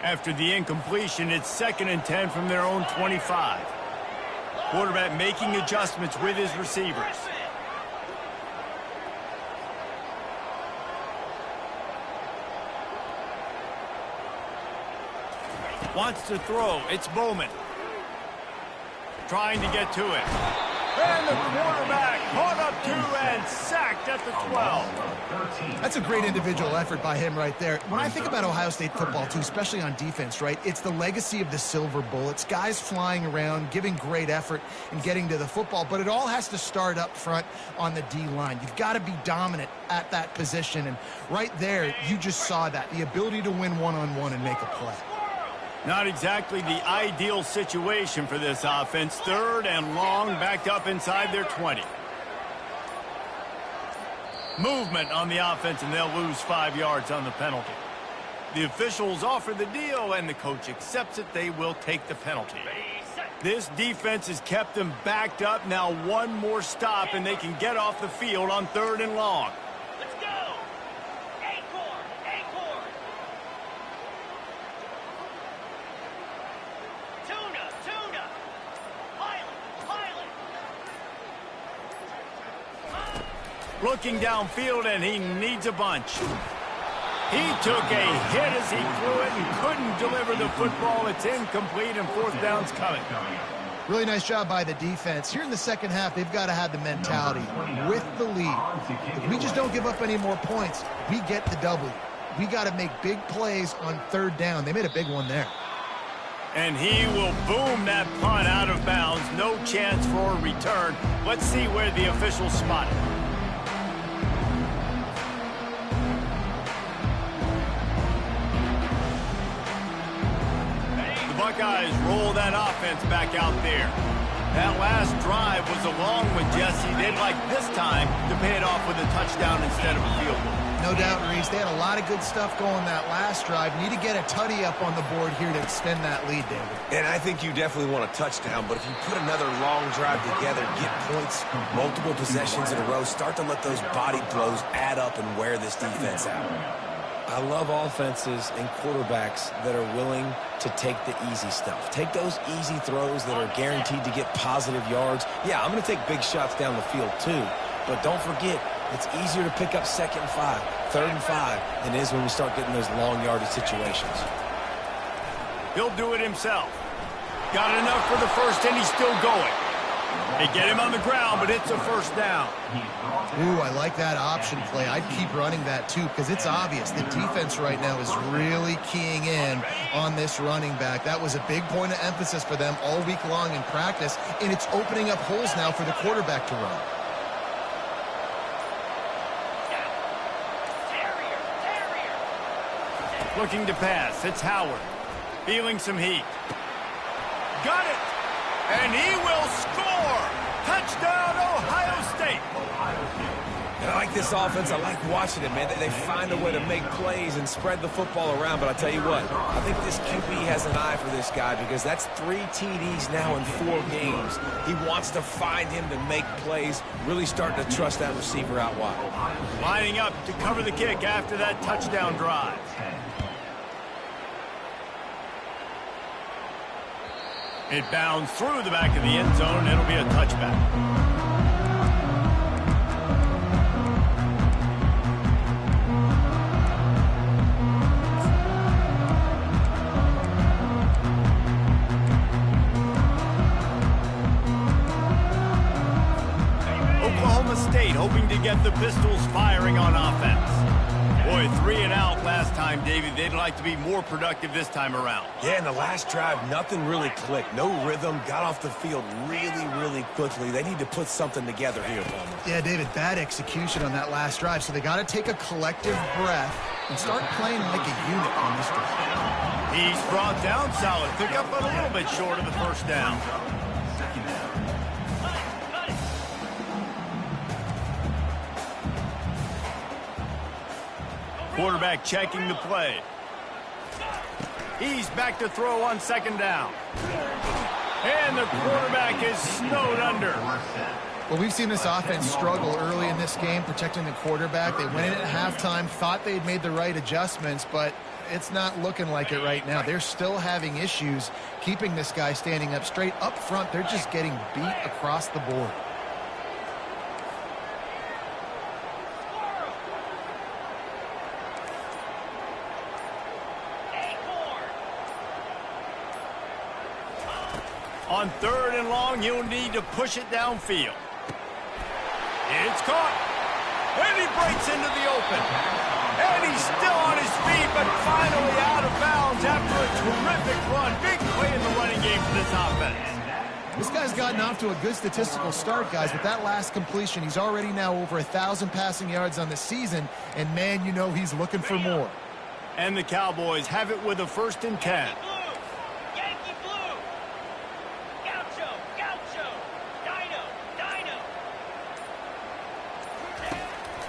Speaker 1: After the incompletion, it's 2nd and 10 from their own 25. Quarterback making adjustments with his receivers. Wants to throw. It's Bowman. Trying to get to it. And the quarterback caught up to and sacked at the 12.
Speaker 3: That's a great individual effort by him right there. When I think about Ohio State football, too, especially on defense, right, it's the legacy of the silver bullets, guys flying around, giving great effort and getting to the football, but it all has to start up front on the D-line. You've got to be dominant at that position, and right there, you just saw that, the ability to win one-on-one and make a play.
Speaker 1: Not exactly the ideal situation for this offense. 3rd and long, backed up inside their 20. Movement on the offense, and they'll lose 5 yards on the penalty. The officials offer the deal, and the coach accepts it. They will take the penalty. This defense has kept them backed up. Now one more stop, and they can get off the field on 3rd and long.
Speaker 5: Let's go. Acorn. Tuna. Pilot.
Speaker 1: Looking downfield, and he needs a bunch. He took a hit as he threw it and couldn't deliver the football. It's incomplete, and 4th down's coming.
Speaker 3: Really nice job by the defense. Here in the second half, they've got to have the mentality with the lead. If we just don't give up any more points, we get the W. We got to make big plays on 3rd down. They made a big one there.
Speaker 1: And he will boom that punt out of bounds. No chance for a return. Let's see where the officials spot it. Buckeyes roll that offense back out there. That last drive was a long one, Jesse. They'd like this time to pay it off with a touchdown instead of a field goal.
Speaker 3: No doubt, Reese. They had a lot of good stuff going that last drive. Need to get a tutty up on the board here to extend that lead, David.
Speaker 2: And I think you definitely want a touchdown, but if you put another long drive together, get points, multiple possessions in a row, start to let those body blows add up and wear this defense out. I love offenses and quarterbacks that are willing to take the easy stuff. Take those easy throws that are guaranteed to get positive yards. Yeah, I'm going to take big shots down the field too, but don't forget, it's easier to pick up 2nd and 5, 3rd and 5 than it is when we start getting those long yardage situations.
Speaker 1: He'll do it himself. Got enough for the first, and he's still going. They get him on the ground, but it's a first down.
Speaker 3: Ooh, I like that option play. I'd keep running that too because it's obvious the defense right now is really keying in on this running back. That was a big point of emphasis for them all week long in practice, and it's opening up holes now for the quarterback to run.
Speaker 1: Looking to pass. It's Howard. Feeling some heat. Got it! And he will score! Touchdown, Ohio State!
Speaker 2: And I like this offense. I like watching it, man. They find a way to make plays and spread the football around. But I tell you what, I think this QB has an eye for this guy because that's 3 TDs now in 4 games. He wants to find him to make plays, really starting to trust that receiver out wide.
Speaker 1: Lining up to cover the kick after that touchdown drive. It bounds through the back of the end zone. It'll be a touchback. Oklahoma State hoping to get the Pistols firing on offense. Boy, 3 and out last time, Davey. They'd like to be more productive this time around.
Speaker 2: Yeah, in the last drive, nothing really clicked. No rhythm, got off the field really quickly. They need to put something together here, Palmer.
Speaker 3: Yeah, David, bad execution on that last drive, so they got to take a collective breath and start playing like a unit on this drive.
Speaker 1: He's brought down solid. Pick up a little bit short of the first down. Quarterback checking the play. He's back to throw on 2nd down. And the quarterback is snowed under.
Speaker 3: Well, we've seen this offense struggle early in this game, protecting the quarterback. They went in at halftime, thought they'd made the right adjustments, but it's not looking like it right now. They're still having issues keeping this guy standing up straight. Up front, they're just getting beat across the board.
Speaker 1: On 3rd and long, he'll need to push it downfield. It's caught. And he breaks into the open. And he's still on his feet, but finally out of bounds after a terrific run. Big play in the running game for this offense.
Speaker 3: This guy's gotten off to a good statistical start, guys. With that last completion, he's already now over 1,000 passing yards on the season. And, man, you know he's looking for more.
Speaker 1: And the Cowboys have it with a 1st and 10.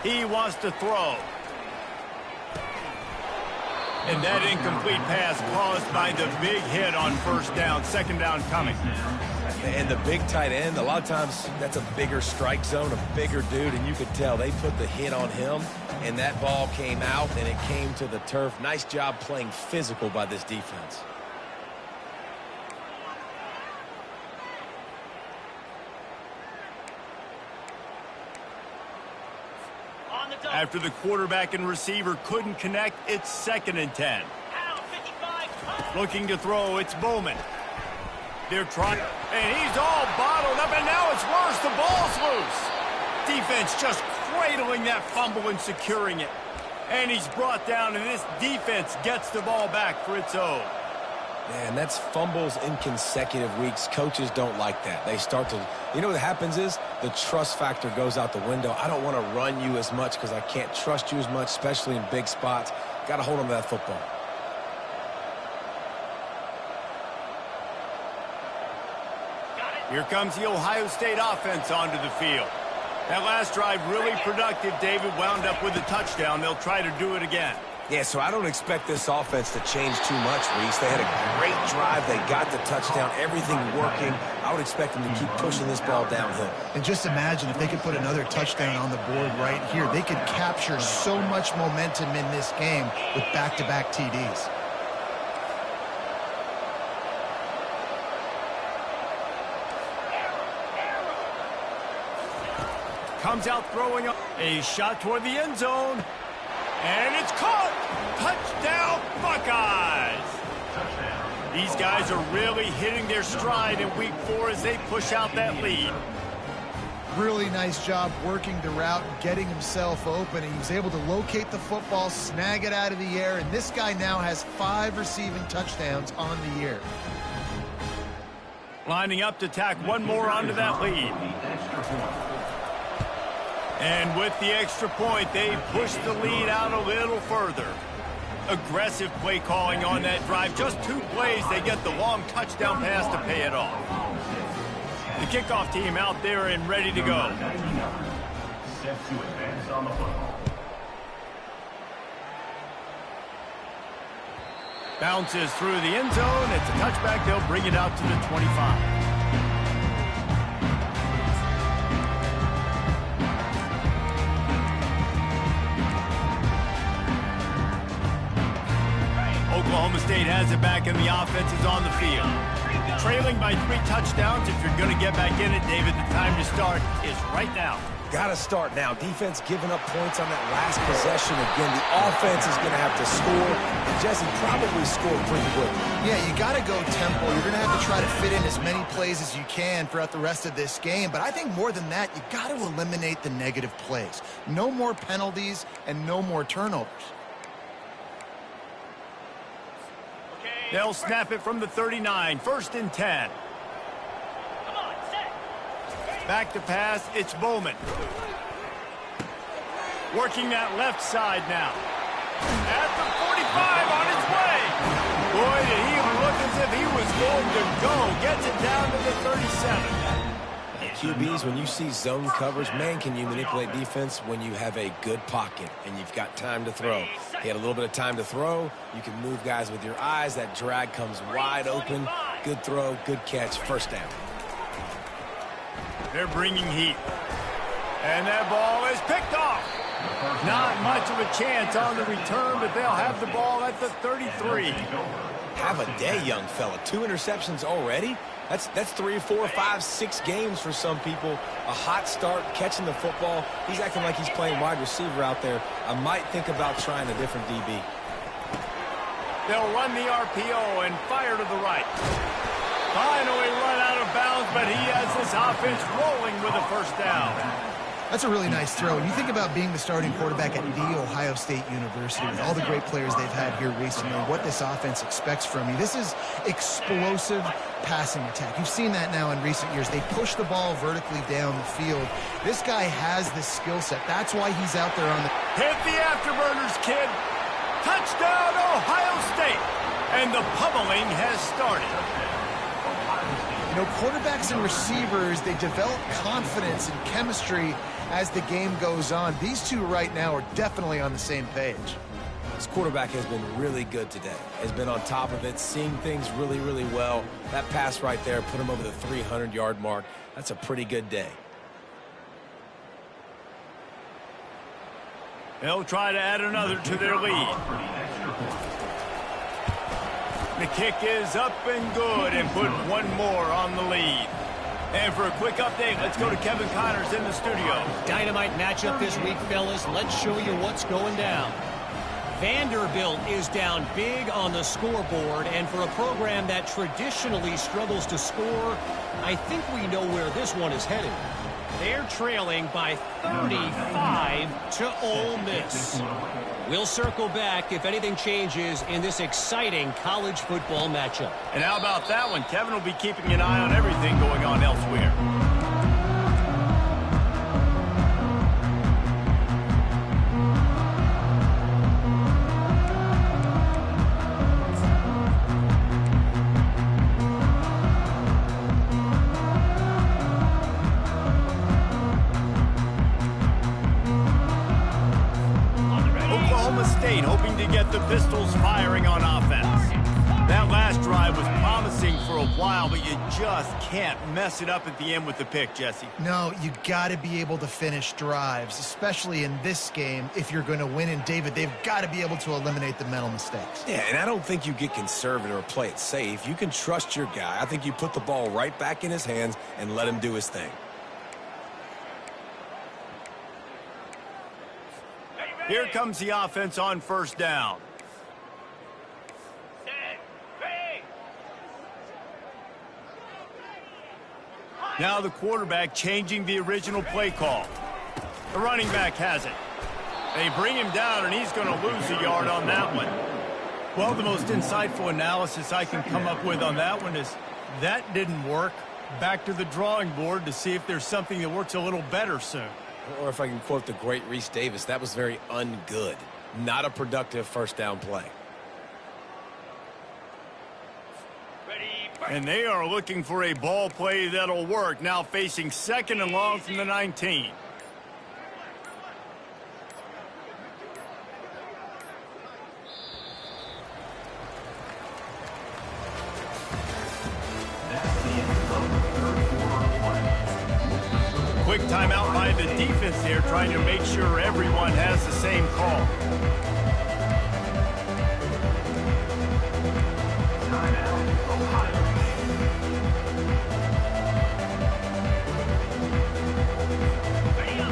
Speaker 1: He wants to throw. And that incomplete pass caused by the big hit on 1st down. 2nd down coming.
Speaker 2: And the big tight end, a lot of times that's a bigger strike zone, a bigger dude, and you could tell they put the hit on him, and that ball came out, and it came to the turf. Nice job playing physical by this defense.
Speaker 1: After the quarterback and receiver couldn't connect, it's 2nd and 10. Looking to throw, it's Bowman. They're trying, and he's all bottled up, and now it's worse. The ball's loose. Defense just cradling that fumble and securing it. And he's brought down, and this defense gets the ball back for its own.
Speaker 2: Man, that's fumbles in consecutive weeks. Coaches don't like that. They start to, you know what happens is the trust factor goes out the window. I don't want to run you as much because I can't trust you as much, especially in big spots. Got to hold on to that football.
Speaker 1: Here comes the Ohio State offense onto the field. That last drive really productive. David wound up with a touchdown. They'll try to do it again.
Speaker 2: Yeah, so I don't expect this offense to change too much, Reese. They had a great drive. They got the touchdown. Everything working. I would expect them to keep pushing this ball downhill.
Speaker 3: And just imagine if they could put another touchdown on the board right here. They could capture so much momentum in this game with back-to-back TDs.
Speaker 1: Comes out throwing a shot toward the end zone. And it's caught! Touchdown, Buckeyes! These guys are really hitting their stride in week 4 as they push out that lead.
Speaker 3: Really nice job working the route, getting himself open, and he was able to locate the football, snag it out of the air, and this guy now has 5 receiving touchdowns on the year.
Speaker 1: Lining up to tack one more onto that lead. And with the extra point, they push the lead out a little further. Aggressive play calling on that drive. Just 2 plays, they get the long touchdown pass to pay it off. The kickoff team out there and ready to go.
Speaker 4: Set to advance on the football.
Speaker 1: Bounces through the end zone. It's a touchback. They'll bring it out to the 25. Oklahoma State has it back, and the offense is on the field. Trailing by 3 touchdowns. If you're going to get back in it, David, the time to start is right now.
Speaker 2: Got to start now. Defense giving up points on that last possession. Again, the offense is going to have to score. And Jesse probably scored pretty quick.
Speaker 3: Yeah, you got to go tempo. You're going to have to try to fit in as many plays as you can throughout the rest of this game. But I think more than that, you got to eliminate the negative plays. No more penalties and no more turnovers.
Speaker 1: They'll snap it from the 39. 1st and 10.
Speaker 5: Come on, set.
Speaker 1: Back to pass, it's Bowman. Working that left side now. At the 45, on its way. Boy, did he look as if he was going to go. Gets it down to the 37.
Speaker 2: QBs, when you see zone coverage, man, can you manipulate defense when you have a good pocket and you've got time to throw. He had a little bit of time to throw. You can move guys with your eyes. That drag comes wide open. Good throw, good catch, 1st down.
Speaker 1: They're bringing heat. And that ball is picked off. Not much of a chance on the return, but they'll have the ball at the 33.
Speaker 2: Have a day, young fella. 2 interceptions already? That's 3, 4, 5, 6 games for some people. A hot start, catching the football. He's acting like he's playing wide receiver out there. I might think about trying a different DB.
Speaker 1: They'll run the RPO and fire to the right. Finally run out of bounds, but he has this offense rolling with a 1st down.
Speaker 3: That's a really nice throw. And you think about being the starting quarterback at The Ohio State University with all the great players they've had here recently, what this offense expects from you. This is explosive passing attack. You've seen that now in recent years. They push the ball vertically down the field. This guy has the skill set. That's why he's out there on the...
Speaker 1: Hit the afterburners, kid. Touchdown, Ohio State. And the pummeling has started.
Speaker 3: You know, quarterbacks and receivers, they develop confidence and chemistry as the game goes on. These two right now are definitely on the same page.
Speaker 2: This quarterback has been really good today. Has been on top of it, seeing things really, really well. That pass right there put him over the 300-yard mark. That's a pretty good day.
Speaker 1: They'll try to add another to their lead. The kick is up and good and put one more on the lead. And for a quick update, let's go to Kevin Connors in the studio.
Speaker 6: Dynamite matchup this week, fellas. Let's show you what's going down. Vanderbilt is down big on the scoreboard, and for a program that traditionally struggles to score, I think we know where this one is headed. They're trailing by 35 to Ole Miss. We'll circle back if anything changes in this exciting college football matchup.
Speaker 1: And how about that one? Kevin will be keeping an eye on everything going on elsewhere. while, but you just can't mess it up at the end with the pick, Jesse.
Speaker 3: No, you got to be able to finish drives, especially in this game if you're going to win. And, David, they've got to be able to eliminate the mental mistakes.
Speaker 2: Yeah, and I don't think you get conservative or play it safe. You can trust your guy. I think you put the ball right back in his hands and let him do his thing.
Speaker 1: Here comes the offense on first down. Now the quarterback changing the original play call. The running back has it. They bring him down, and he's going to lose a yard on that one. Well, the most insightful analysis I can come up with on that one is that didn't work. Back to the drawing board to see if there's something that works a little better soon.
Speaker 2: Or if I can quote the great Reese Davis, that was very ungood. Not a productive first down play.
Speaker 1: And they are looking for a ball play that'll work. Now facing 2nd and long from the 19. Quick timeout by the defense there, trying to make sure everyone has the same call.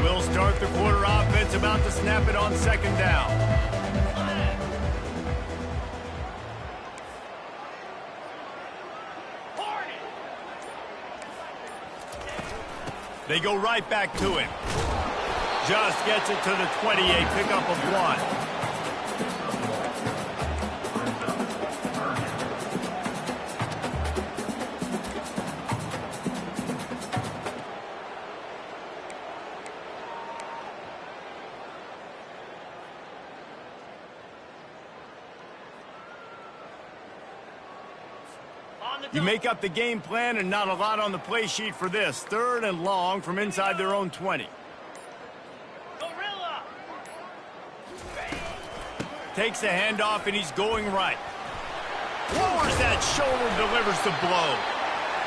Speaker 1: We'll start the quarter offense, about to snap it on 2nd down. They go right back to him. Just gets it to the 28, pickup of 1. You make up the game plan, and not a lot on the play sheet for this. 3rd and long from inside their own 20.
Speaker 5: Gorilla.
Speaker 1: Takes the handoff, and he's going right. Lowers that shoulder, delivers the blow.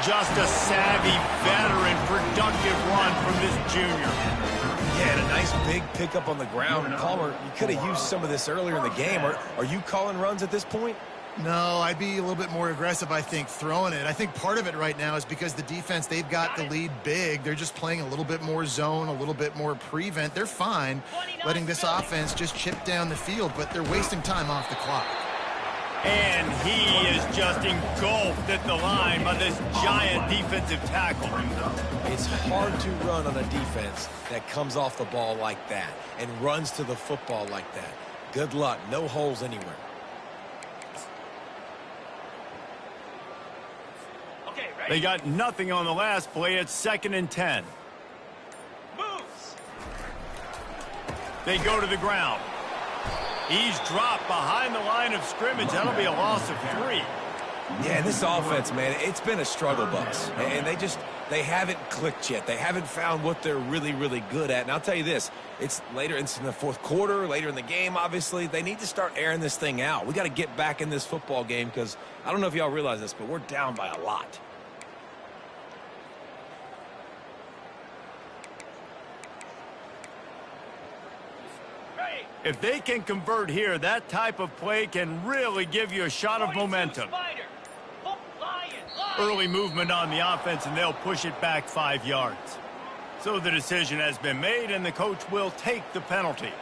Speaker 1: Just a savvy, veteran, productive run from this junior.
Speaker 2: Yeah, and a nice big pickup on the ground. Palmer, you could have used some of this earlier in the game. Are you calling runs at this point?
Speaker 3: No, I'd be a little bit more aggressive, I think, throwing it. I think part of it right now is because the defense, they've got the lead big. They're just playing a little bit more zone, a little bit more prevent. They're fine letting this offense just chip down the field, but they're wasting time off the clock.
Speaker 1: And he is just engulfed at the line by this giant defensive tackle.
Speaker 2: It's hard to run on a defense that comes off the ball like that and runs to the football like that. Good luck. No holes anywhere.
Speaker 1: They got nothing on the last play. It's 2nd and 10.
Speaker 5: Moves.
Speaker 1: They go to the ground. He's dropped behind the line of scrimmage. That'll be a loss of 3.
Speaker 2: Yeah, this offense, man, it's been a struggle bus. And they haven't clicked yet. They haven't found what they're really, really good at. And I'll tell you this, it's later in the 4th quarter, later in the game, obviously. They need to start airing this thing out. We got to get back in this football game because I don't know if y'all realize this, but we're down by a lot.
Speaker 1: If they can convert here, that type of play can really give you a shot of momentum. Early movement on the offense, and they'll push it back 5 yards. So the decision has been made, and the coach will take the penalty.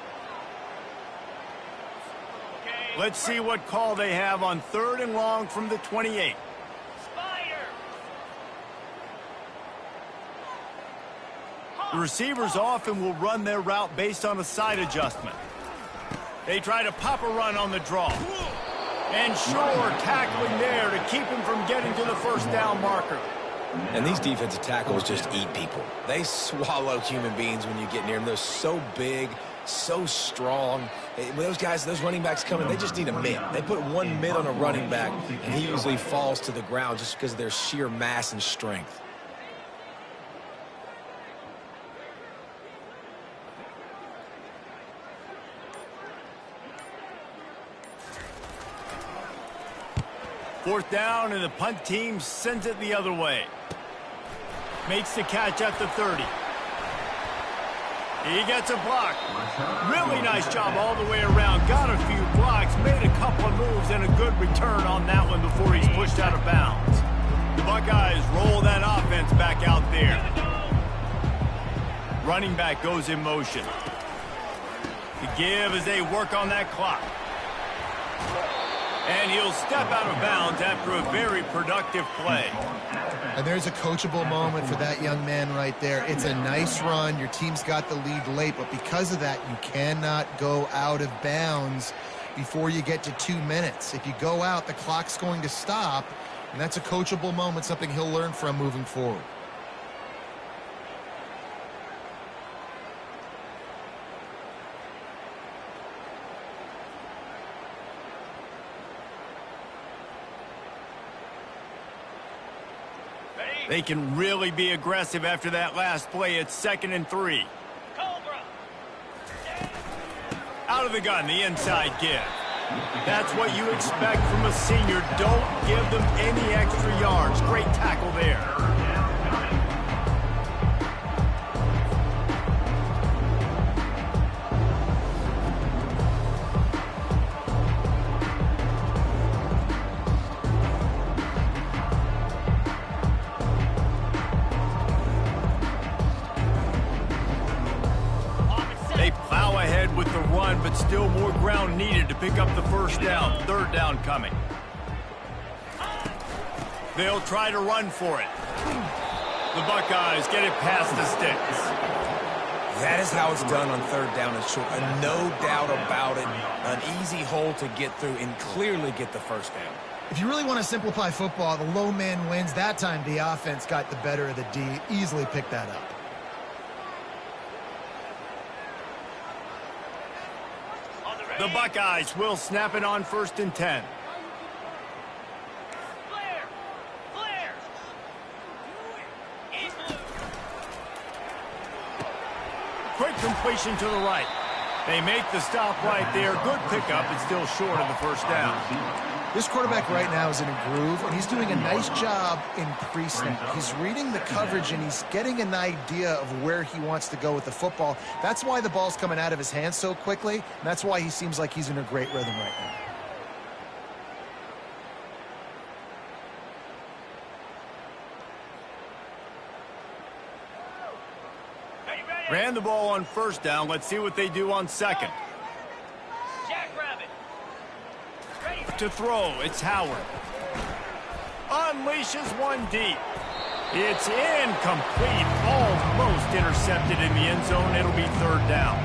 Speaker 1: Let's see what call they have on 3rd and long from the 28. The receivers often will run their route based on a side adjustment. They try to pop a run on the draw. And sure, tackling there to keep him from getting to the 1st down marker.
Speaker 2: And these defensive tackles just eat people. They swallow human beings when you get near them. They're so big, so strong. When those guys, those running backs come in, they just need a mid. They put 1 mid on a running back, and he usually falls to the ground just because of their sheer mass and strength.
Speaker 1: 4th down, and the punt team sends it the other way. Makes the catch at the 30. He gets a block. Really nice job all the way around. Got a few blocks, made a couple of moves, and a good return on that one before he's pushed out of bounds. The Buckeyes roll that offense back out there. Running back goes in motion. The give as they work on that clock. And he'll step out of bounds after a very productive play.
Speaker 3: And there's a coachable moment for that young man right there. It's a nice run. Your team's got the lead late, but because of that, you cannot go out of bounds before you get to 2 minutes. If you go out, the clock's going to stop, and that's a coachable moment, something he'll learn from moving forward.
Speaker 1: They can really be aggressive after that last play. It's 2nd and 3.
Speaker 5: Cobra.
Speaker 1: Out of the gun, the inside give. That's what you expect from a senior. Don't give them any extra yards. Great tackle there. With the run, but still more ground needed to pick up the 1st down. 3rd down coming. They'll try to run for it. The Buckeyes get it past the sticks.
Speaker 2: That is how it's done on 3rd down and short. And no doubt about it, an easy hole to get through and clearly get the 1st down.
Speaker 3: If you really want to simplify football, the low man wins. That time the offense got the better of the D. Easily picked that up.
Speaker 1: The Buckeyes will snap it on 1st and 10.
Speaker 5: Flare.
Speaker 1: Quick completion to the right. They make the stop right there. Good pickup, but still short of the 1st down.
Speaker 3: This quarterback right now is in a groove, and he's doing a nice job in pre-snap. He's reading the coverage, and he's getting an idea of where he wants to go with the football. That's why the ball's coming out of his hands so quickly, and that's why he seems like he's in a great rhythm right now.
Speaker 1: Ran the ball on 1st down. Let's see what they do on 2nd.
Speaker 5: Jackrabbit. Ready.
Speaker 1: To throw, it's Howard. Unleashes one deep. It's incomplete. Almost intercepted in the end zone. It'll be 3rd down.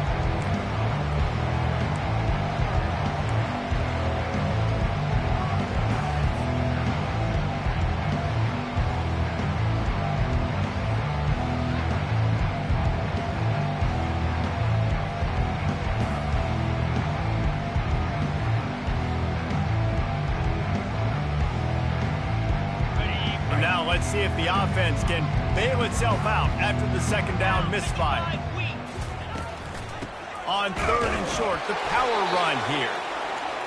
Speaker 1: Let's see if the offense can bail itself out after the 2nd down misfire. On 3rd and short, the power run here.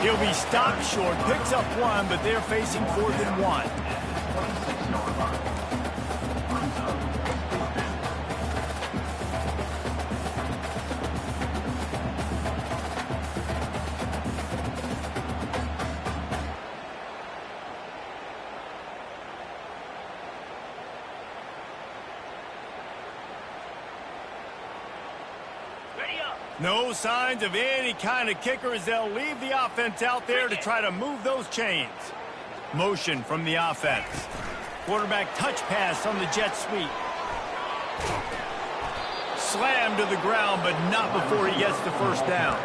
Speaker 1: He'll be stopped short, picks up 1, but they're facing 4th and 1. No signs of any kind of kicker as they'll leave the offense out there to try to move those chains. Motion from the offense. Quarterback touch pass on the jet sweep. Slammed to the ground, but not before he gets the 1st down.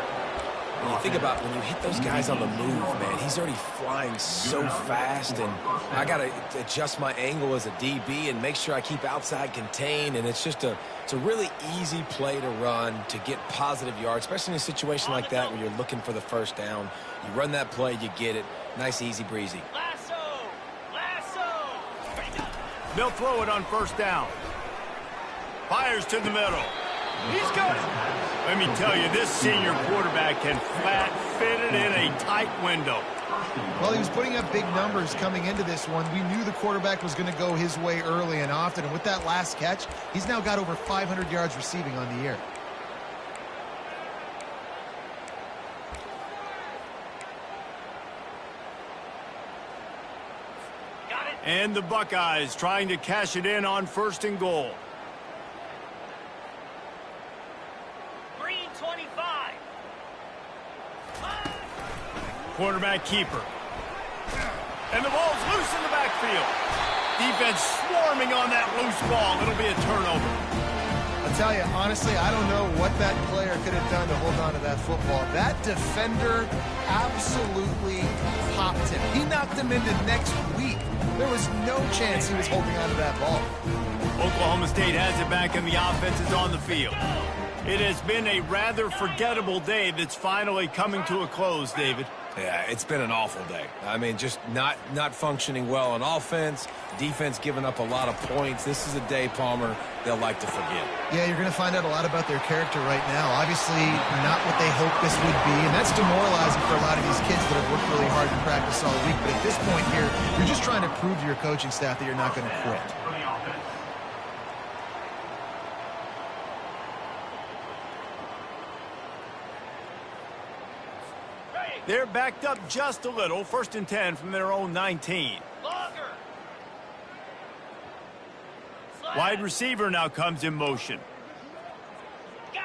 Speaker 2: When you think about when you hit those guys on the move, man, he's already flying so fast, and I got to adjust my angle as a DB and make sure I keep outside contained, and it's just it's a really easy play to run to get positive yards, especially in a situation like that where you're looking for the 1st down. You run that play, you get it. Nice, easy, breezy.
Speaker 5: Lasso.
Speaker 1: They'll throw it on 1st down. Fires to the middle. He's got it. Let me tell you, this senior quarterback can flat fit it in a tight window.
Speaker 3: Well, he was putting up big numbers coming into this one. We knew the quarterback was going to go his way early and often, and with that last catch, he's now got over 500 yards receiving on the year.
Speaker 1: And the Buckeyes trying to cash it in on 1st and goal.
Speaker 5: Green 25.
Speaker 1: Quarterback keeper. And the ball's loose in the backfield. Defense swarming on that loose ball. It'll be a turnover.
Speaker 3: I'll tell you, honestly, I don't know what that player could have done to hold on to that football. That defender absolutely popped him. He knocked him into next week. There was no chance he was holding on to that ball.
Speaker 1: Oklahoma State has it back and the offense is on the field. It has been a rather forgettable day that's finally coming to a close, David.
Speaker 2: Yeah, it's been an awful day. I mean, just not functioning well on offense, defense giving up a lot of points. This is a day, Palmer, they'll like to forget.
Speaker 3: Yeah, you're going to find out a lot about their character right now. Obviously, not what they hoped this would be, and that's demoralizing for a lot of these kids that have worked really hard in practice all week. But at this point here, you're just trying to prove to your coaching staff that you're not going to quit.
Speaker 1: They're backed up just a little. 1st and 10 from their own 19.
Speaker 5: Longer.
Speaker 1: Wide receiver now comes in motion.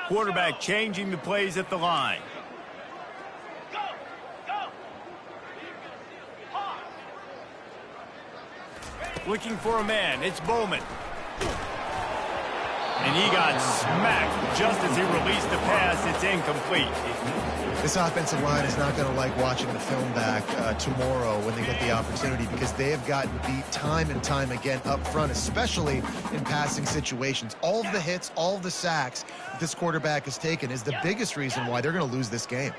Speaker 1: Quarterback changing the plays at the line.
Speaker 5: Go. Go. Pause.
Speaker 1: Looking for a man. It's Bowman. And he got smacked just as he released the pass. It's incomplete.
Speaker 3: This offensive line is not going to like watching the film back tomorrow when they get the opportunity, because they have gotten beat time and time again up front, especially in passing situations. All of the hits, all of the sacks that this quarterback has taken is the biggest reason why they're going to lose this game.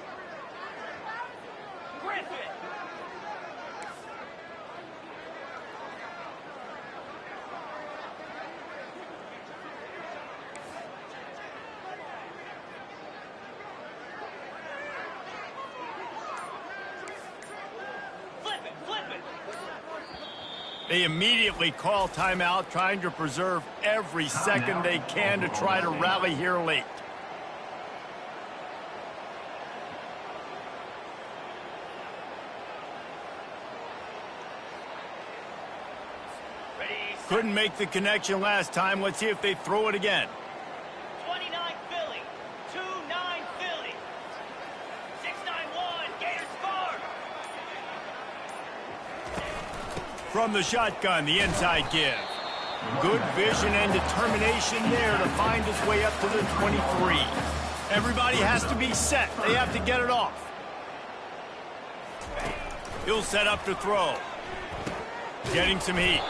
Speaker 1: They immediately call timeout, trying to preserve every second they can to try to rally here late. Couldn't make the connection last time. Let's see if they throw it again.
Speaker 5: 29 Philly. 2-9 Philly. 6-9-1. Gators score.
Speaker 1: From the shotgun, the inside give. Good vision and determination there to find his way up to the 23. Everybody has to be set. They have to get it off. He'll set up to throw. Getting some heat.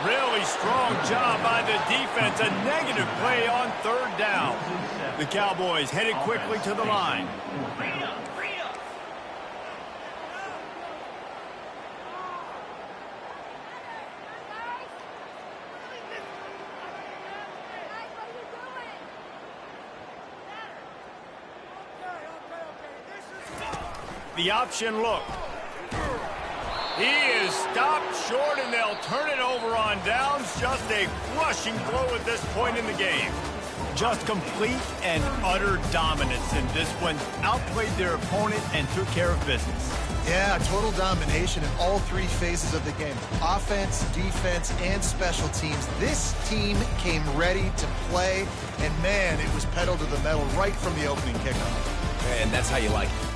Speaker 1: Really strong job by the defense. A negative play on 3rd down. The Cowboys headed quickly to the line. The option look. He is stopped short, and they'll turn it over on downs. Just a crushing blow at this point in the game. Just complete and utter dominance in this one. Outplayed their opponent and took care of business.
Speaker 3: Yeah, total domination in all 3 phases of the game. Offense, defense, and special teams. This team came ready to play, and man, it was pedal to the metal right from the opening kickoff.
Speaker 2: And that's how you like it.